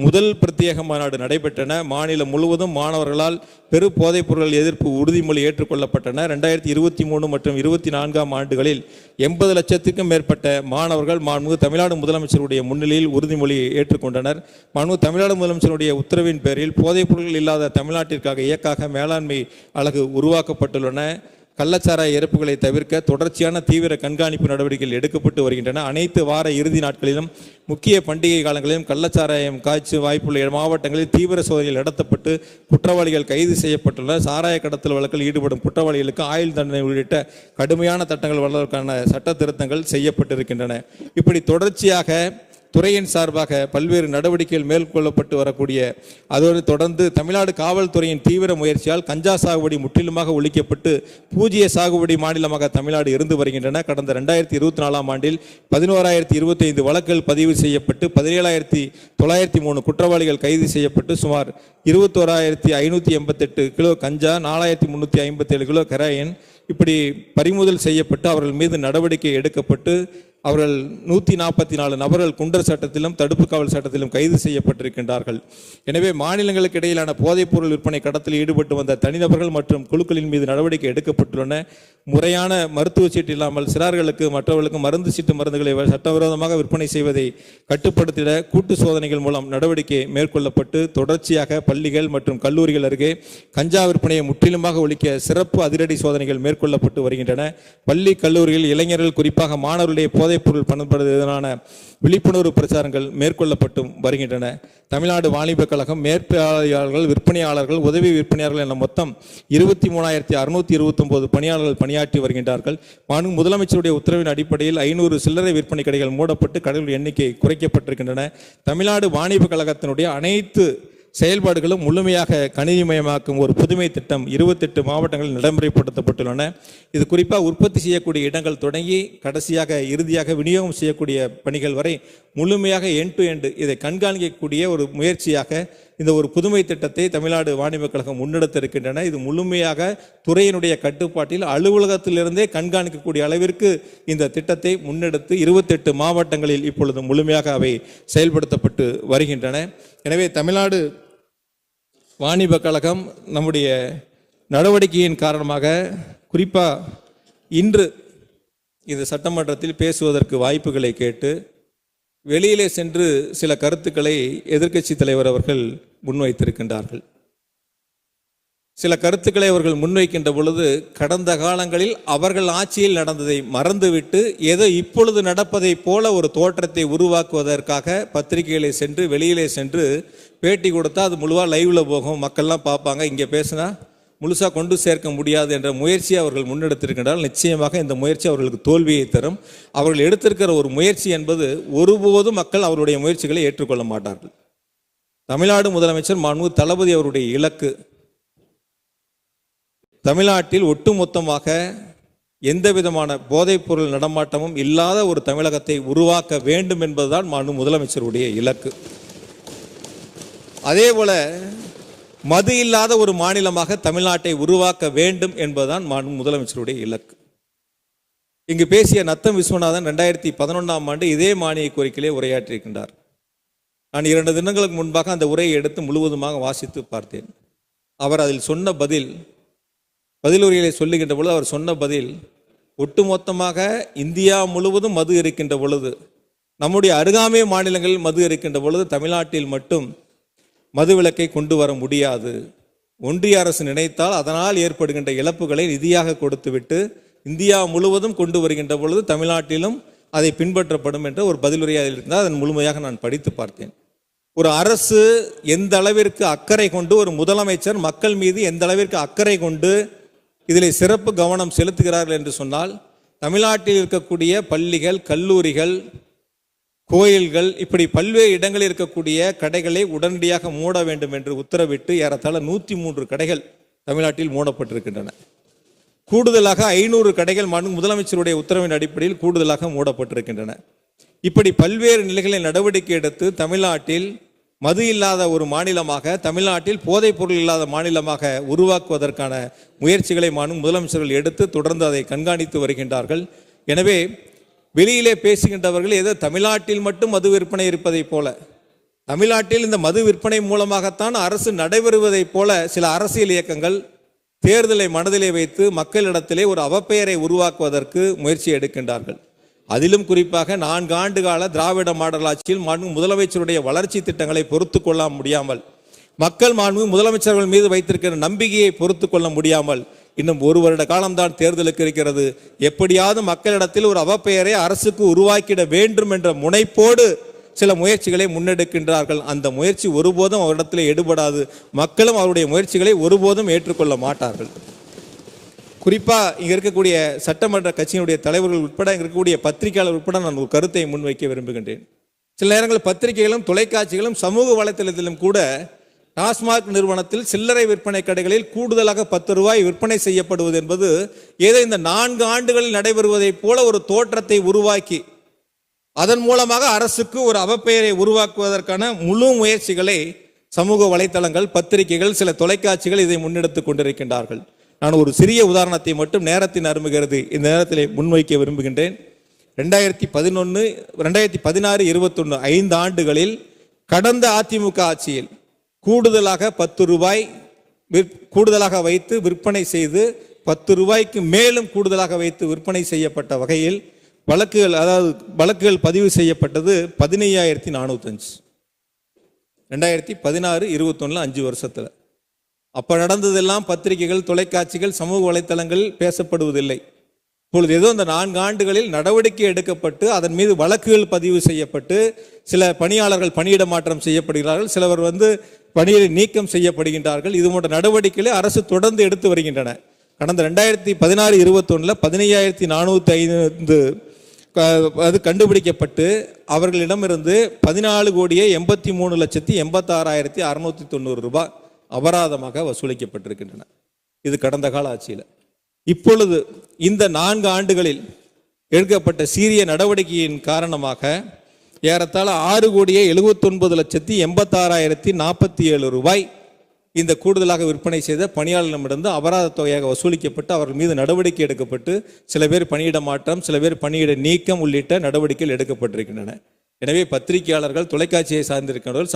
முதல் பிரத்யேக மாநாடு நடைபெற்றன. மாநிலம் முழுவதும் மாணவர்களால் பெரு போதைப் பொருள் எதிர்ப்பு உறுதிமொழி ஏற்றுக்கொள்ளப்பட்டன. 2023 மற்றும் 24ஆம் ஆண்டுகளில் 80 லட்சத்திற்கும் மேற்பட்ட மாணவர்கள் தமிழ்நாடு முதலமைச்சருடைய முன்னிலையில் உறுதிமொழி ஏற்றுக்கொண்டனர். தமிழ்நாடு முதலமைச்சருடைய உத்தரவின் பேரில் போதைப் பொருட்கள் இல்லாத தமிழ்நாட்டிற்காக இயக்காக மேலாண்மை அலகு உருவாக்கப்பட்டுள்ளன. கள்ளச்சாராய இறப்புகளை தவிர்க்க தொடர்ச்சியான தீவிர கண்காணிப்பு நடவடிக்கைகள் எடுக்கப்பட்டு வருகின்றன. அனைத்து வார இறுதி நாட்களிலும் முக்கிய பண்டிகை காலங்களிலும் கள்ளச்சாராயம் காய்ச்சி வாய்ப்புள்ள மாவட்டங்களில் தீவிர சோதனைகள் நடத்தப்பட்டு குற்றவாளிகள் கைது செய்யப்பட்டுள்ளனர். சாராய கடத்தல் வழக்கில் ஈடுபடும் குற்றவாளிகளுக்கு ஆயுள் தண்டனை உள்ளிட்ட கடுமையான சட்டங்கள் வளர்வதற்கான சட்ட திருத்தங்கள் செய்யப்பட்டிருக்கின்றன. இப்படி தொடர்ச்சியாக துறையின் சார்பாக பல்வேறு நடவடிக்கைகள் மேற்கொள்ளப்பட்டு வரக்கூடிய அதோடு தொடர்ந்து தமிழ்நாடு காவல்துறையின் தீவிர முயற்சியால் கஞ்சா சாகுபடி முற்றிலுமாக ஒழிக்கப்பட்டு பூஜ்ய சாகுபடி மாநிலமாக தமிழ்நாடு இருந்து வருகின்றன. கடந்த 2024ஆம் ஆண்டில் 11,025 வழக்குகள் பதிவு செய்யப்பட்டு 17,903 குற்றவாளிகள் கைது செய்யப்பட்டு சுமார் 21,588 கிலோ கஞ்சா, 4,357 கிலோ ஹெராயின் இப்படி பறிமுதல் செய்யப்பட்டு அவர்கள் மீது நடவடிக்கை எடுக்கப்பட்டு அவர்கள் 144 நபர்கள் குண்டர் சட்டத்திலும் தடுப்பு காவல் சட்டத்திலும் கைது செய்யப்பட்டிருக்கின்றார்கள். எனவே மாநிலங்களுக்கு இடையிலான போதைப்பொருள் விற்பனை கடத்தலில் ஈடுபட்டு வந்த தனிநபர்கள் மற்றும் குழுக்களின் மீது நடவடிக்கை எடுக்கப்பட்டுள்ளன. முறையான மருத்துவ சீட்டு இல்லாமல் சிறார்களுக்கு மற்றவர்களுக்கு மருந்து சீட்டு மருந்துகளை சட்டவிரோதமாக விற்பனை செய்வதை கட்டுப்படுத்திட கூட்டு சோதனைகள் மூலம் நடவடிக்கை மேற்கொள்ளப்பட்டு தொடர்ச்சியாக பள்ளிகள் மற்றும் கல்லூரிகள் அருகே கஞ்சா விற்பனையை முற்றிலுமாக ஒழிக்க சிறப்பு அதிரடி சோதனைகள் மேற்கொள்ளப்பட்டு வருகின்றன. பள்ளி கல்லூரிகள் இளைஞர்கள் குறிப்பாக மாணவர்களுடைய போதைப்பொருள் பயன்படுத்துவதற்கான விழிப்புணர்வு பிரச்சாரங்கள் மேற்கொள்ளப்பட்டும் வருகின்றன. தமிழ்நாடு வாணிப கழகம் மேற்பார்வையாளர்கள், விற்பனையாளர்கள், உதவி விற்பனையாளர்கள் என மொத்தம் 23,629 பணியாளர்கள் பணியாற்றி வருகின்றார்கள். முதலமைச்சருடைய உத்தரவின் அடிப்படையில் 500 சில்லறை விற்பனை கடைகள் மூடப்பட்டு கடைகள் எண்ணிக்கை குறைக்கப்பட்டிருக்கின்றன. தமிழ்நாடு வாணிப கழகத்தினுடைய அனைத்து செயல்பாடுகளும் முழுமையாக கணினிமயமாக்கும் ஒரு புதுமை திட்டம் 28 மாவட்டங்களில் நடைமுறைப்படுத்தப்பட்டுள்ளன. இது குறிப்பாக உற்பத்தி செய்யக்கூடிய இடங்கள் தொடங்கி கடைசியாக இறுதியாக விநியோகம் செய்யக்கூடிய பணிகள் வரை முழுமையாக எண்ட் டு எண்ட் இதை கண்காணிக்கக்கூடிய ஒரு முயற்சியாக இந்த ஒரு புதுமை திட்டத்தை தமிழ்நாடு வாணிப கழகம் முன்னெடுத்து இருக்கின்றன. இது முழுமையாக துறையினுடைய கட்டுப்பாட்டில் அலுவலகத்திலிருந்தே கண்காணிக்கக்கூடிய அளவிற்கு இந்த திட்டத்தை முன்னெடுத்து 28 மாவட்டங்களில் இப்பொழுது முழுமையாக அவை செயல்படுத்தப்பட்டு வருகின்றன. எனவே தமிழ்நாடு வாணிப கழகம் நம்முடைய நடவடிக்கையின் காரணமாக குறிப்பாக இன்று இந்த சட்டமன்றத்தில் பேசுவதற்கு வாய்ப்புகளை கேட்டு வெளியிலே சென்று சில கருத்துக்களை எதிர்க்கட்சி தலைவர் அவர்கள் முன்வைத்திருக்கின்றார்கள். சில கருத்துக்களை அவர்கள் முன்வைக்கின்ற பொழுது கடந்த காலங்களில் அவர்கள் ஆட்சியில் நடந்ததை மறந்துவிட்டு ஏதோ இப்பொழுது நடப்பதை போல ஒரு தோற்றத்தை உருவாக்குவதற்காக பத்திரிகைகளை சென்று வெளியிலே சென்று பேட்டி கொடுத்தா அது முழுவா லைவ்ல போகும், மக்கள்லாம் பார்ப்பாங்க, இங்கே பேசினா முழுசாக கொண்டு சேர்க்க முடியாது என்ற முயற்சியை அவர்கள் முன்னெடுத்திருக்கின்றால் நிச்சயமாக இந்த முயற்சி அவர்களுக்கு தோல்வியை தரும். அவர்கள் எடுத்திருக்கிற ஒரு முயற்சி என்பது ஒருபோதும் மக்கள் அவருடைய முயற்சிகளை ஏற்றுக்கொள்ள மாட்டார்கள். தமிழ்நாடு முதலமைச்சர் மாண்பு தளபதி அவருடைய இலக்கு தமிழ்நாட்டில் ஒட்டுமொத்தமாக எந்த விதமான போதைப்பொருள் நடமாட்டமும் இல்லாத ஒரு தமிழகத்தை உருவாக்க வேண்டும் என்பதுதான் மாண்பு முதலமைச்சருடைய இலக்கு. அதே போல மது இல்லாத ஒரு மாநிலமாக தமிழ்நாட்டை உருவாக்க வேண்டும் என்பதுதான் மாண்பு முதலமைச்சருடைய இலக்கு. இங்கு பேசிய நத்தம் விஸ்வநாதன் 2011ஆம் ஆண்டு இதே மானிய கோரிக்கையிலே உரையாற்றியிருக்கின்றார். நான் 2 தினங்களுக்கு முன்பாக அந்த உரையை எடுத்து முழுவதுமாக வாசித்து பார்த்தேன். அவர் அதில் சொன்ன பதிலுரைகளை சொல்லுகின்ற பொழுது அவர் சொன்ன பதில், ஒட்டுமொத்தமாக இந்தியா முழுவதும் மது இருக்கின்ற பொழுது, நம்முடைய அருகாமை மாநிலங்களில் மது இருக்கின்ற பொழுது தமிழ்நாட்டில் மட்டும் மது விலக்கை கொண்டு வர முடியாது. ஒன்றிய அரசு நினைத்தால் அதனால் ஏற்படுகின்ற இழப்புகளை நிதியாக கொடுத்துவிட்டு இந்தியா முழுவதும் கொண்டு வருகின்ற பொழுது தமிழ்நாட்டிலும் அதை பின்பற்றப்படும் என்ற ஒரு பதிலுரையாக இருந்தால் அதன் முழுமையாக நான் படித்து பார்த்தேன். ஒரு அரசு எந்த அளவிற்கு அக்கறை கொண்டு, ஒரு முதலமைச்சர் மக்கள் மீது எந்த அளவிற்கு அக்கறை கொண்டு இதில் சிறப்பு கவனம் செலுத்துகிறார்கள் என்று சொன்னால், தமிழ்நாட்டில் இருக்கக்கூடிய பள்ளிகள், கல்லூரிகள், கோயில்கள், இப்படி பல்வேறு இடங்களில் இருக்கக்கூடிய கடைகளை உடனடியாக மூட வேண்டும் என்று உத்தரவிட்டு ஏறத்தாழ 103 கடைகள் தமிழ்நாட்டில் மூடப்பட்டிருக்கின்றன. கூடுதலாக 500 கடைகள் முதலமைச்சருடைய உத்தரவின் அடிப்படையில் கூடுதலாக மூடப்பட்டிருக்கின்றன. இப்படி பல்வேறு நிலைகளில் நடவடிக்கை எடுத்து தமிழ்நாட்டில் மது இல்லாத ஒரு மாநிலமாக, தமிழ்நாட்டில் போதைப் பொருள் இல்லாத மாநிலமாக உருவாக்குவதற்கான முயற்சிகளை முதலமைச்சர்கள் எடுத்து தொடர்ந்து அதை கண்காணித்து வருகின்றார்கள். எனவே வெளியிலே பேசுகின்றவர்கள் ஏதோ தமிழ்நாட்டில் மட்டும் மது விற்பனை இருப்பதைப் போல, தமிழ்நாட்டில் இந்த மது விற்பனை மூலமாகத்தான் அரசு நடைபெறுவதைப் போல சில அரசியல் இயக்கங்கள் தேர்தலை மனதிலே வைத்து மக்களிடத்திலே ஒரு அவப்பெயரை உருவாக்குவதற்கு முயற்சி எடுக்கின்றார்கள். அதிலும் குறிப்பாக 4 ஆண்டு கால திராவிட மாடல் ஆட்சியில் முதலமைச்சருடைய வளர்ச்சி திட்டங்களை பொறுத்து கொள்ள முடியாமல், மக்கள் முதலமைச்சர்கள் மீது வைத்திருக்கிற நம்பிக்கையை பொறுத்து கொள்ள முடியாமல் இன்னும் 1 வருட காலம்தான் தேர்தலுக்கு இருக்கிறது. எப்படியாவது மக்களிடத்தில் ஒரு அவப்பெயரை அரசுக்கு உருவாக்கிட வேண்டும் என்ற முனைப்போடு சில முயற்சிகளை முன்னெடுக்கின்றார்கள். அந்த முயற்சி ஒருபோதும் அவரிடத்தில் எடுபடாது. மக்களும் அவருடைய முயற்சிகளை ஒருபோதும் ஏற்றுக்கொள்ள மாட்டார்கள். குறிப்பாக இங்கே இருக்கக்கூடிய சட்டமன்ற கட்சியினுடைய தலைவர்கள் உட்பட இங்கே இருக்கக்கூடிய பத்திரிகையாளர் உட்பட நான் ஒரு கருத்தை முன்வைக்க விரும்புகின்றேன். சில நேரங்களில் பத்திரிகைகளும் தொலைக்காட்சிகளும் சமூக வலைத்தளத்திலும் கூட டாஸ்மாக் நிறுவனத்தில் சில்லறை விற்பனை கடைகளில் கூடுதலாக 10 ரூபாய் விற்பனை செய்யப்படுவது என்பது ஏதோ இந்த 4 ஆண்டுகளில் நடைபெறுவதைப் போல ஒரு தோற்றத்தை உருவாக்கி அதன் மூலமாக அரசுக்கு ஒரு அவப்பெயரை உருவாக்குவதற்கான முழு முயற்சிகளை சமூக வலைத்தளங்கள், பத்திரிகைகள், சில தொலைக்காட்சிகள் இதை முன்னெடுத்துக் கொண்டிருக்கின்றார்கள். நான் ஒரு சிறிய உதாரணத்தை மட்டும் நேரத்தின் அருமுகிறது இந்த நேரத்தில் முன்வைக்க விரும்புகின்றேன். 2011, 2016, 21 5 ஆண்டுகளில் கடந்த அதிமுக ஆட்சியில் கூடுதலாக 10 ரூபாய் கூடுதலாக வைத்து விற்பனை செய்து 10 ரூபாய்க்கு மேலும் கூடுதலாக வைத்து விற்பனை செய்யப்பட்ட வகையில் வழக்குகள் பதிவு செய்யப்பட்டது 15,405. 2016, 21 5 வருஷத்துல. அப்ப நடந்ததெல்லாம் பத்திரிகைகள், தொலைக்காட்சிகள், சமூக வலைத்தளங்கள் பேசப்படுவதில்லை. இப்பொழுது ஏதோ இந்த 4 ஆண்டுகளில் நடவடிக்கை எடுக்கப்பட்டு அதன் மீது வழக்குகள் பதிவு செய்யப்பட்டு சில பணியாளர்கள் பணியிட மாற்றம் செய்யப்படுகிறார்கள், சிலவர் பணியை நீக்கம் செய்யப்படுகின்றார்கள். இது போன்ற நடவடிக்கைகளை அரசு தொடர்ந்து எடுத்து வருகின்றன. கடந்த 2016, 21 15,405 அது கண்டுபிடிக்கப்பட்டு அவர்களிடமிருந்து 14,83,86,690 ரூபாய் அபராதமாக வசூலிக்கப்பட்டிருக்கின்றன. இது கடந்த கால ஆட்சியில். இப்பொழுது இந்த 4 ஆண்டுகளில் எடுக்கப்பட்ட சீரிய நடவடிக்கையின் காரணமாக ஏறத்தாழ 6,79,86,047 ரூபாய் இந்த கூடுதலாக விற்பனை செய்த பணியாளர்களிடமிருந்து அபராத தொகையாக வசூலிக்கப்பட்டு அவர்கள் மீது நடவடிக்கை எடுக்கப்பட்டு சில பேர் பணியிட மாற்றம், சில பேர் பணியிட நீக்கம் உள்ளிட்ட நடவடிக்கைகள் எடுக்கப்பட்டிருக்கின்றன. எனவே பத்திரிகையாளர்கள், தொலைக்காட்சியை சார்ந்திருக்கிறவர்கள்,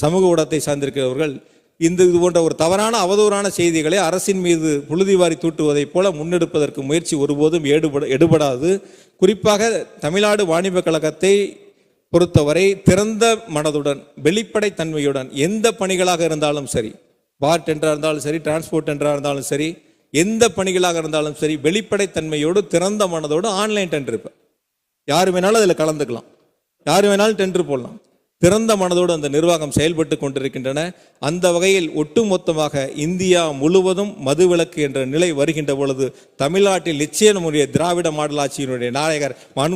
சமூக ஊடகத்தை சார்ந்திருக்கிறவர்கள் இது போன்ற ஒரு தவறான அவதூறான செய்திகளை அரசின் மீது புழுதிவாரி தூட்டுவதைப் போல முன்னெடுப்பதற்கு முயற்சி ஒருபோதும் எடுபடாது. குறிப்பாக தமிழ்நாடு வாணிப கழகத்தை பொறுத்தவரை திறந்த மனதுடன், வெளிப்படை தன்மையுடன் எந்த பணிகளாக இருந்தாலும் சரி, பார் டெண்டராக இருந்தாலும் சரி, டிரான்ஸ்போர்ட் டெண்டராக இருந்தாலும் சரி, எந்த பணிகளாக இருந்தாலும் சரி, வெளிப்படை தன்மையோடு திறந்த மனதோடு ஆன்லைன் டெண்டர் யார் வேணாலும் அதில் கலந்துக்கலாம், யார் வேணாலும் டெண்டர் போடலாம். திறந்த மனதோடு அந்த நிர்வாகம் செயல்பட்டு கொண்டிருக்கின்றன. அந்த வகையில் ஒட்டுமொத்தமாக இந்தியா முழுவதும் மதுவிலக்கு என்ற நிலை வருகின்ற பொழுது தமிழ்நாட்டில் நிச்சயம் நம்முடைய திராவிட மாடல் ஆட்சியினுடைய நாயகர்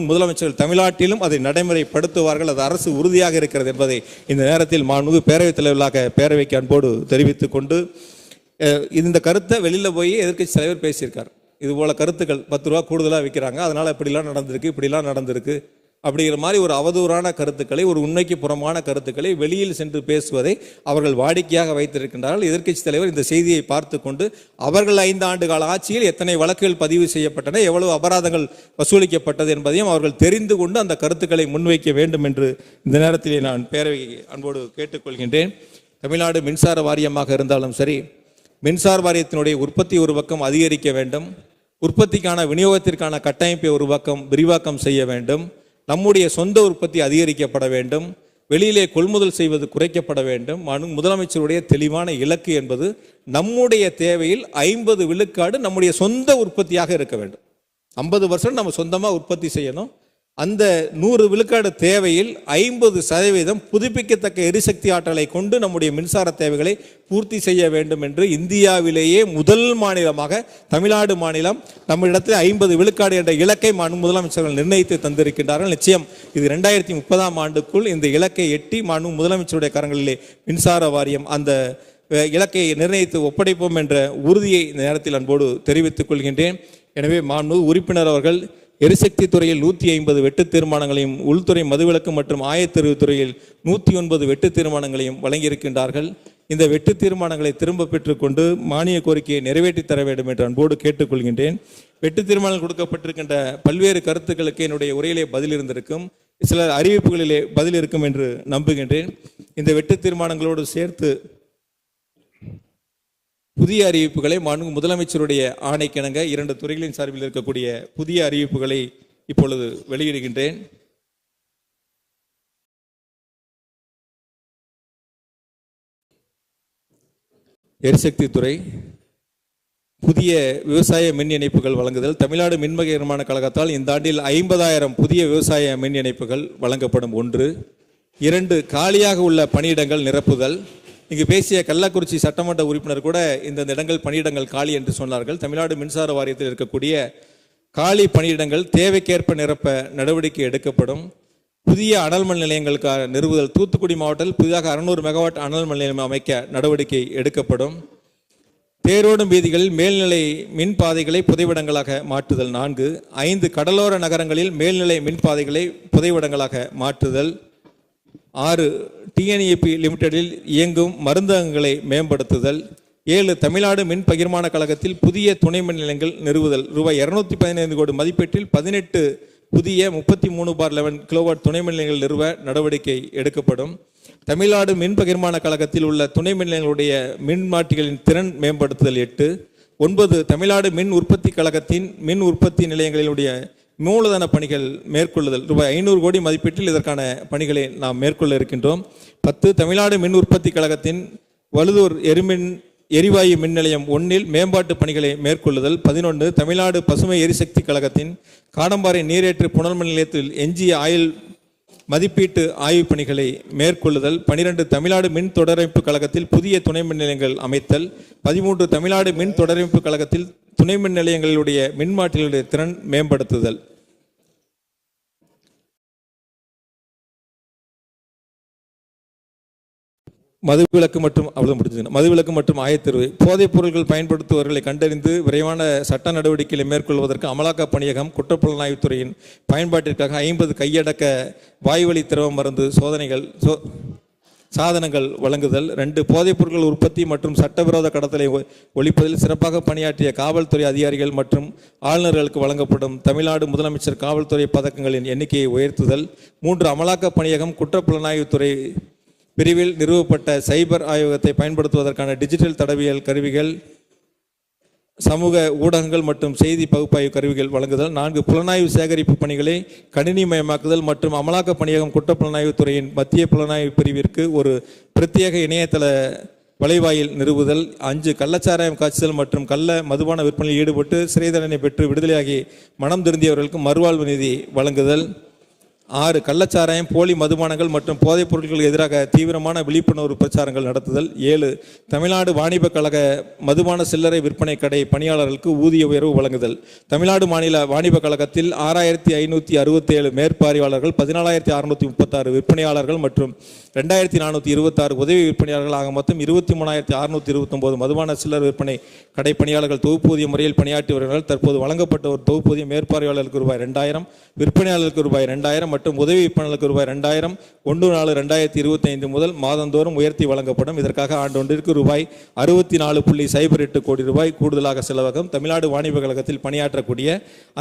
முதலமைச்சர்கள் தமிழ்நாட்டிலும் அதை நடைமுறைப்படுத்துவார்கள். அது அரசு உறுதியாக இருக்கிறது என்பதை இந்த நேரத்தில் மாண்புமிகு பேரவைத் தலைவர்களாக பேரவைக்கு அன்போடு தெரிவித்துக் கொண்டு, இந்த கருத்தை வெளியில் போய் எதிர்க்கட்சி தலைவர் பேசியிருக்கார். இது போல கருத்துக்கள் 10 ரூபா கூடுதலாக விற்கிறாங்க, அதனால இப்படிலாம் நடந்திருக்கு, இப்படிலாம் நடந்திருக்கு அப்படிங்கிற மாதிரி ஒரு அவதூறான கருத்துக்களை, ஒரு உண்மைக்கு புறமான கருத்துக்களை வெளியில் சென்று பேசுவதை அவர்கள் வாடிக்கையாக வைத்திருக்கின்றார்கள். எதிர்க்கட்சி தலைவர் இந்த செய்தியை பார்த்து கொண்டு அவர்கள் 5 ஆண்டு கால ஆட்சியில் எத்தனை வழக்குகள் பதிவு செய்யப்பட்டன, எவ்வளவு அபராதங்கள் வசூலிக்கப்பட்டது என்பதையும் அவர்கள் தெரிந்து கொண்டு அந்த கருத்துக்களை முன்வைக்க வேண்டும் என்று இந்த நேரத்திலே நான் பேரவை அன்போடு கேட்டுக்கொள்கின்றேன். தமிழ்நாடு மின்சார வாரியமாக இருந்தாலும் சரி, மின்சார வாரியத்தினுடைய உற்பத்தி ஒரு பக்கம் அதிகரிக்க வேண்டும், உற்பத்திக்கான விநியோகத்திற்கான கட்டமைப்பை ஒரு பக்கம் விரிவாக்கம் செய்ய வேண்டும், நம்முடைய சொந்த உற்பத்தி அதிகரிக்கப்பட வேண்டும், வெளியிலே கொள்முதல் செய்வது குறைக்கப்பட வேண்டும். முதலமைச்சருடைய தெளிவான இலக்கு என்பது நம்முடைய தேவையில் 50 விழுக்காடு நம்முடைய சொந்த உற்பத்தியாக இருக்க வேண்டும். 50% நம்ம சொந்தமாக உற்பத்தி செய்யணும். அந்த 100 விழுக்காடு தேவையில் 50% புதுப்பிக்கத்தக்க எரிசக்தி ஆற்றலை கொண்டு நம்முடைய மின்சார தேவைகளை பூர்த்தி செய்ய வேண்டும் என்று இந்தியாவிலேயே முதல் மாநிலமாக தமிழ்நாடு மாநிலம் நம்மிடத்தில் 50 விழுக்காடு என்ற இலக்கை முதலமைச்சர்கள் நிர்ணயித்து தந்திருக்கின்றார்கள். நிச்சயம் இது 2030ஆம் ஆண்டுக்குள் இந்த இலக்கை எட்டி முதலமைச்சருடைய கரங்களிலே மின்சார வாரியம் அந்த இலக்கை நிர்ணயித்து ஒப்படைப்போம் என்ற உறுதியை இந்த நேரத்தில் அன்போடு தெரிவித்துக் கொள்கின்றேன். எனவே உறுப்பினர் அவர்கள் எரிசக்தி துறையில் 150 வெட்டு தீர்மானங்களையும், உள்துறை மதுவிலக்கு மற்றும் ஆயத்தெரிவுத்துறையில் 109 வெட்டு தீர்மானங்களையும் வழங்கியிருக்கின்றார்கள். இந்த வெட்டு தீர்மானங்களை திரும்ப பெற்றுக்கொண்டு மானிய கோரிக்கையை நிறைவேற்றி தர வேண்டும் என்று அன்போடு கேட்டுக்கொள்கின்றேன். வெட்டு தீர்மானம் கொடுக்கப்பட்டிருக்கின்ற பல்வேறு கருத்துக்களுக்கு என்னுடைய உரையிலே பதில் இருந்திருக்கும், சில அறிவிப்புகளிலே பதில் இருக்கும் என்று நம்புகின்றேன். இந்த வெட்டு தீர்மானங்களோடு சேர்த்து புதிய அறிவிப்புகளை முதலமைச்சருடைய ஆணைக்கிணங்க 2 துறைகளின் சார்பில் இருக்கக்கூடிய புதிய அறிவிப்புகளை இப்பொழுது வெளியிடுகின்றேன். எரிசக்தி துறை புதிய விவசாய மின் இணைப்புகள் வழங்குதல். தமிழ்நாடு மின் பகிர்மான கழகத்தால் இந்த ஆண்டில் 50,000 புதிய விவசாய மின் இணைப்புகள் வழங்கப்படும். 1. 2. காலியாக உள்ள பணியிடங்கள் நிரப்புதல். இங்கு பேசிய கள்ளக்குறிச்சி சட்டமன்ற உறுப்பினர் கூட இந்த இடங்கள் பணியிடங்கள் காலி என்று சொன்னார்கள். தமிழ்நாடு மின்சார வாரியத்தில் இருக்கக்கூடிய காலி பணியிடங்கள் தேவைக்கேற்ப நிரப்ப நடவடிக்கை எடுக்கப்படும். புதிய அனல் மின் நிலையங்களுக்காக நிறுவுதல். தூத்துக்குடி மாவட்டத்தில் புதிதாக 600 மெகாவாட் அனல் மின் நிலையம் அமைக்க நடவடிக்கை எடுக்கப்படும். தேரோடும் வீதிகளில் மேல்நிலை மின் பாதைகளை புதைவிடங்களாக மாற்றுதல். 4. 5 கடலோர நகரங்களில் மேல்நிலை மின் பாதைகளை புதைவிடங்களாக மாற்றுதல். 6. டிஎன்இபி லிமிடெடில் இயங்கும் மருந்தகங்களை மேம்படுத்துதல். 7. தமிழ்நாடு மின் பகிர்மான கழகத்தில் புதிய துணை மின் நிலையங்கள் நிறுவுதல். ரூபாய் 215 கோடி மதிப்பீட்டில் 18 புதிய 33/11 கிலோவாட் துணை மின் நிலையங்கள் நிறுவ நடவடிக்கை எடுக்கப்படும். தமிழ்நாடு மின் பகிர்மான கழகத்தில் உள்ள துணை மின் நிலையங்களுடைய மின்மாற்றிகளின் திறன் மேம்படுத்துதல். 8. 9. தமிழ்நாடு மின் உற்பத்தி கழகத்தின் மின் உற்பத்தி நிலையங்களினுடைய மூலதன பணிகள் மேற்கொள்ளுதல். ரூபாய் 500 கோடி மதிப்பீட்டில் இதற்கான பணிகளை நாம் மேற்கொள்ள இருக்கின்றோம். 10. தமிழ்நாடு மின் உற்பத்தி கழகத்தின் வழுதூர் எரிவாயு மின் நிலையம் 1 மேம்பாட்டு பணிகளை மேற்கொள்ளுதல். 11. தமிழ்நாடு பசுமை எரிசக்தி கழகத்தின் காடம்பாறை நீரேற்று புனர்மின் நிலையத்தில் எஞ்சிய ஆயுள் மதிப்பீட்டு ஆய்வு பணிகளை மேற்கொள்ளுதல். 12. தமிழ்நாடு மின் தொடரமைப்பு கழகத்தில் புதிய துணை மின் நிலையங்கள் அமைத்தல். 13. தமிழ்நாடு மின் தொடரமைப்பு கழகத்தில் துணை மின் நிலையங்களுடைய மின்மாற்றிகளுடைய திறன் மேம்படுத்துதல். மதுவிலக்கு மற்றும் ஆயத்தீர்வு. போதைப் பொருட்கள் பயன்படுத்துபவர்களை கண்டறிந்து விரைவான சட்ட நடவடிக்கைகளை மேற்கொள்வதற்கு அமலாக்க பணியகம் குற்றப்புலனாய்வுத்துறையின் பயன்பாட்டிற்காக 50 கையடக்க வாய்வழி திரவ மருந்து சாதனங்கள் வழங்குதல். 2. போதைப் பொருட்கள் உற்பத்தி மற்றும் சட்டவிரோத கடத்தலை ஒழிப்பதில் சிறப்பாக பணியாற்றிய காவல்துறை அதிகாரிகள் மற்றும் ஆளுநர்களுக்கு வழங்கப்படும் தமிழ்நாடு முதலமைச்சர் காவல்துறை பதக்கங்களின் எண்ணிக்கையை உயர்த்துதல். 3. அமலாக்க பணியகம் குற்றப்புலனாய்வுத்துறை பிரிவில் நிறுவப்பட்ட சைபர் ஆய்வகத்தை பயன்படுத்துவதற்கான டிஜிட்டல் தடவியல் கருவிகள், சமூக ஊடகங்கள் மற்றும் செய்தி பகுப்பாய்வு கருவிகள் வழங்குதல். 4. புலனாய்வு சேகரிப்பு பணிகளை கணினிமயமாக்குதல் மற்றும் அமலாக்க பணியகம் குற்றப்புலனாய்வு துறையின் மத்திய புலனாய்வு பிரிவிற்கு ஒரு பிரத்யேக இணையதள வலைவாயில் நிறுவுதல். 5. கள்ளச்சாராயம் காய்ச்சல் மற்றும் கள்ள மதுபான விற்பனையில் ஈடுபட்டு சிறை தண்டனை பெற்று விடுதலையாகி மனம் திருந்தியவர்களுக்கு மறுவாழ்வு நிதி வழங்குதல். 6. கள்ளச்சாராயம், போலி மதுபானங்கள் மற்றும் போதைப் பொருட்களுக்கு எதிராக தீவிரமான விழிப்புணர்வு பிரச்சாரங்கள் நடத்துதல். 7. தமிழ்நாடு வாணிப கழக மதுபான சில்லறை விற்பனை கடை பணியாளர்களுக்கு ஊதிய உயர்வு வழங்குதல். தமிழ்நாடு மாநில வாணிப கழகத்தில் 6567 மேற்பார்வையாளர்கள், 14636 விற்பனையாளர்கள் மற்றும் 2426 உதவி விற்பனையாளர்கள் ஆக மொத்தம் 23629 மதுபான சில்லறை விற்பனை கடை பணியாளர்கள் தொகுப்பூதிய முறையில் பணியாற்றி வருகிறார்கள். தற்போது வழங்கப்பட்ட ஒரு தொகுப்பூதிய மேற்பார்வையாளருக்கு ரூபாய் 2000, விற்பனையாளருக்கு ரூபாய் 2000 மற்றும் உதவி விற்பனையாளருக்கு ரூபாய் 2000 1/4/2025 முதல் மாதந்தோறும் உயர்த்தி வழங்கப்படும். இதற்காக ஆண்டொன்றிற்கு ரூபாய் 64.08 கோடி ரூபாய் கூடுதலாக செலவகம். தமிழ்நாடு வாணிப கழகத்தில் பணியாற்றக்கூடிய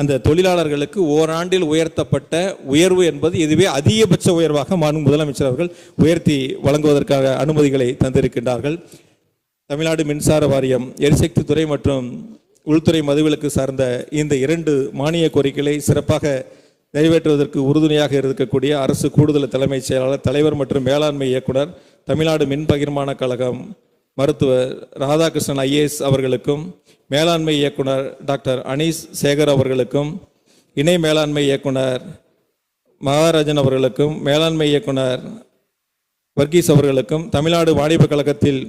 அந்த தொழிலாளர்களுக்கு ஓராண்டில் உயர்த்தப்பட்ட உயர்வு என்பது இதுவே அதிகபட்ச உயர்வாக மாண்பு முதலமைச்சர் அவர்கள் உயர்த்தி வழங்குவதற்காக அனுமதிகளை தந்திருக்கின்றார்கள். தமிழ்நாடு மின்சார வாரியம், எரிசக்தி துறை மற்றும் உள்துறை மதுவிலக்கு சார்ந்த இந்த 2 மானிய கோரிக்கைகளை சிறப்பாக நிறைவேற்றுவதற்கு உறுதுணையாக இருக்கக்கூடிய அரசு கூடுதல் தலைமைச் செயலாளர், தலைவர் மற்றும் மேலாண்மை இயக்குனர், தமிழ்நாடு மின் பகிர்மான கழகம் மருத்துவர் ராதாகிருஷ்ணன் ஐஏஎஸ் அவர்களுக்கும், மேலாண்மை இயக்குனர் டாக்டர் அனீஸ் சேகர் அவர்களுக்கும், இணை மேலாண்மை இயக்குனர் மகாராஜன் அவர்களுக்கும், மேலாண்மை இயக்குனர் வர்கீஸ் அவர்களுக்கும், தமிழ்நாடு வாணிப கழகத்தில்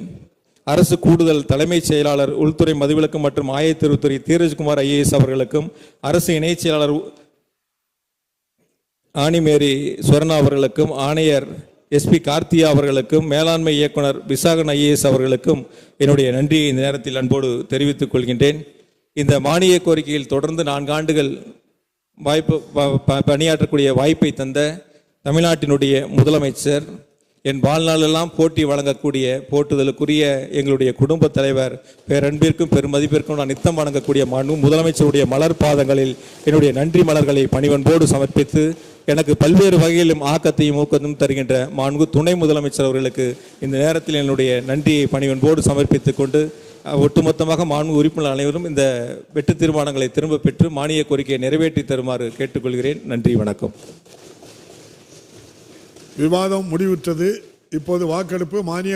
அரசு கூடுதல் தலைமைச் செயலாளர் உள்துறை மதுவிலக்கு மற்றும் ஆயத்தீர்வுத்துறை தீரஜ்குமார் ஐஏஎஸ் அவர்களுக்கும், அரசு இணைச் செயலாளர் ஆனிமேரி சுவர்ணா அவர்களுக்கும், ஆணையர் எஸ்பி கார்த்தியா அவர்களுக்கும், மேலாண்மை இயக்குனர் விசாகன் ஐஏஎஸ் அவர்களுக்கும் என்னுடைய நன்றியை இந்த நேரத்தில் அன்போடு தெரிவித்துக் கொள்கின்றேன். இந்த மானிய கோரிக்கையில் தொடர்ந்து 4 ஆண்டுகள் பணியாற்றக்கூடிய வாய்ப்பை தந்த தமிழ்நாட்டினுடைய முதலமைச்சர், என் வாழ்நாளெல்லாம் போட்டி வழங்கக்கூடிய போட்டுதலுக்குரிய எங்களுடைய குடும்ப தலைவர், பேரன்பிற்கும் பெருமதிப்பிற்கும் நான் நித்தம் வழங்கக்கூடிய முதலமைச்சருடைய மலர் பாதங்களில் என்னுடைய நன்றி மலர்களை பணிவன்போடு சமர்ப்பித்து, எனக்கு பல்வேறு வகையிலும் ஆக்கத்தையும் ஊக்கத்தையும் தருகின்ற மாண்பு துணை முதலமைச்சர் அவர்களுக்கு இந்த நேரத்தில் என்னுடைய நன்றியை பணிவன்போடு சமர்ப்பித்துக் கொண்டு, ஒட்டுமொத்தமாக மாண்பு உறுப்பினர் அனைவரும் இந்த வெட்டு தீர்மானங்களை திரும்ப பெற்று மானிய கோரிக்கையை நிறைவேற்றி தருமாறு கேட்டுக்கொள்கிறேன். நன்றி, வணக்கம். விவாதம் முடிவுற்றது. இப்போது வாக்கெடுப்பு. மானிய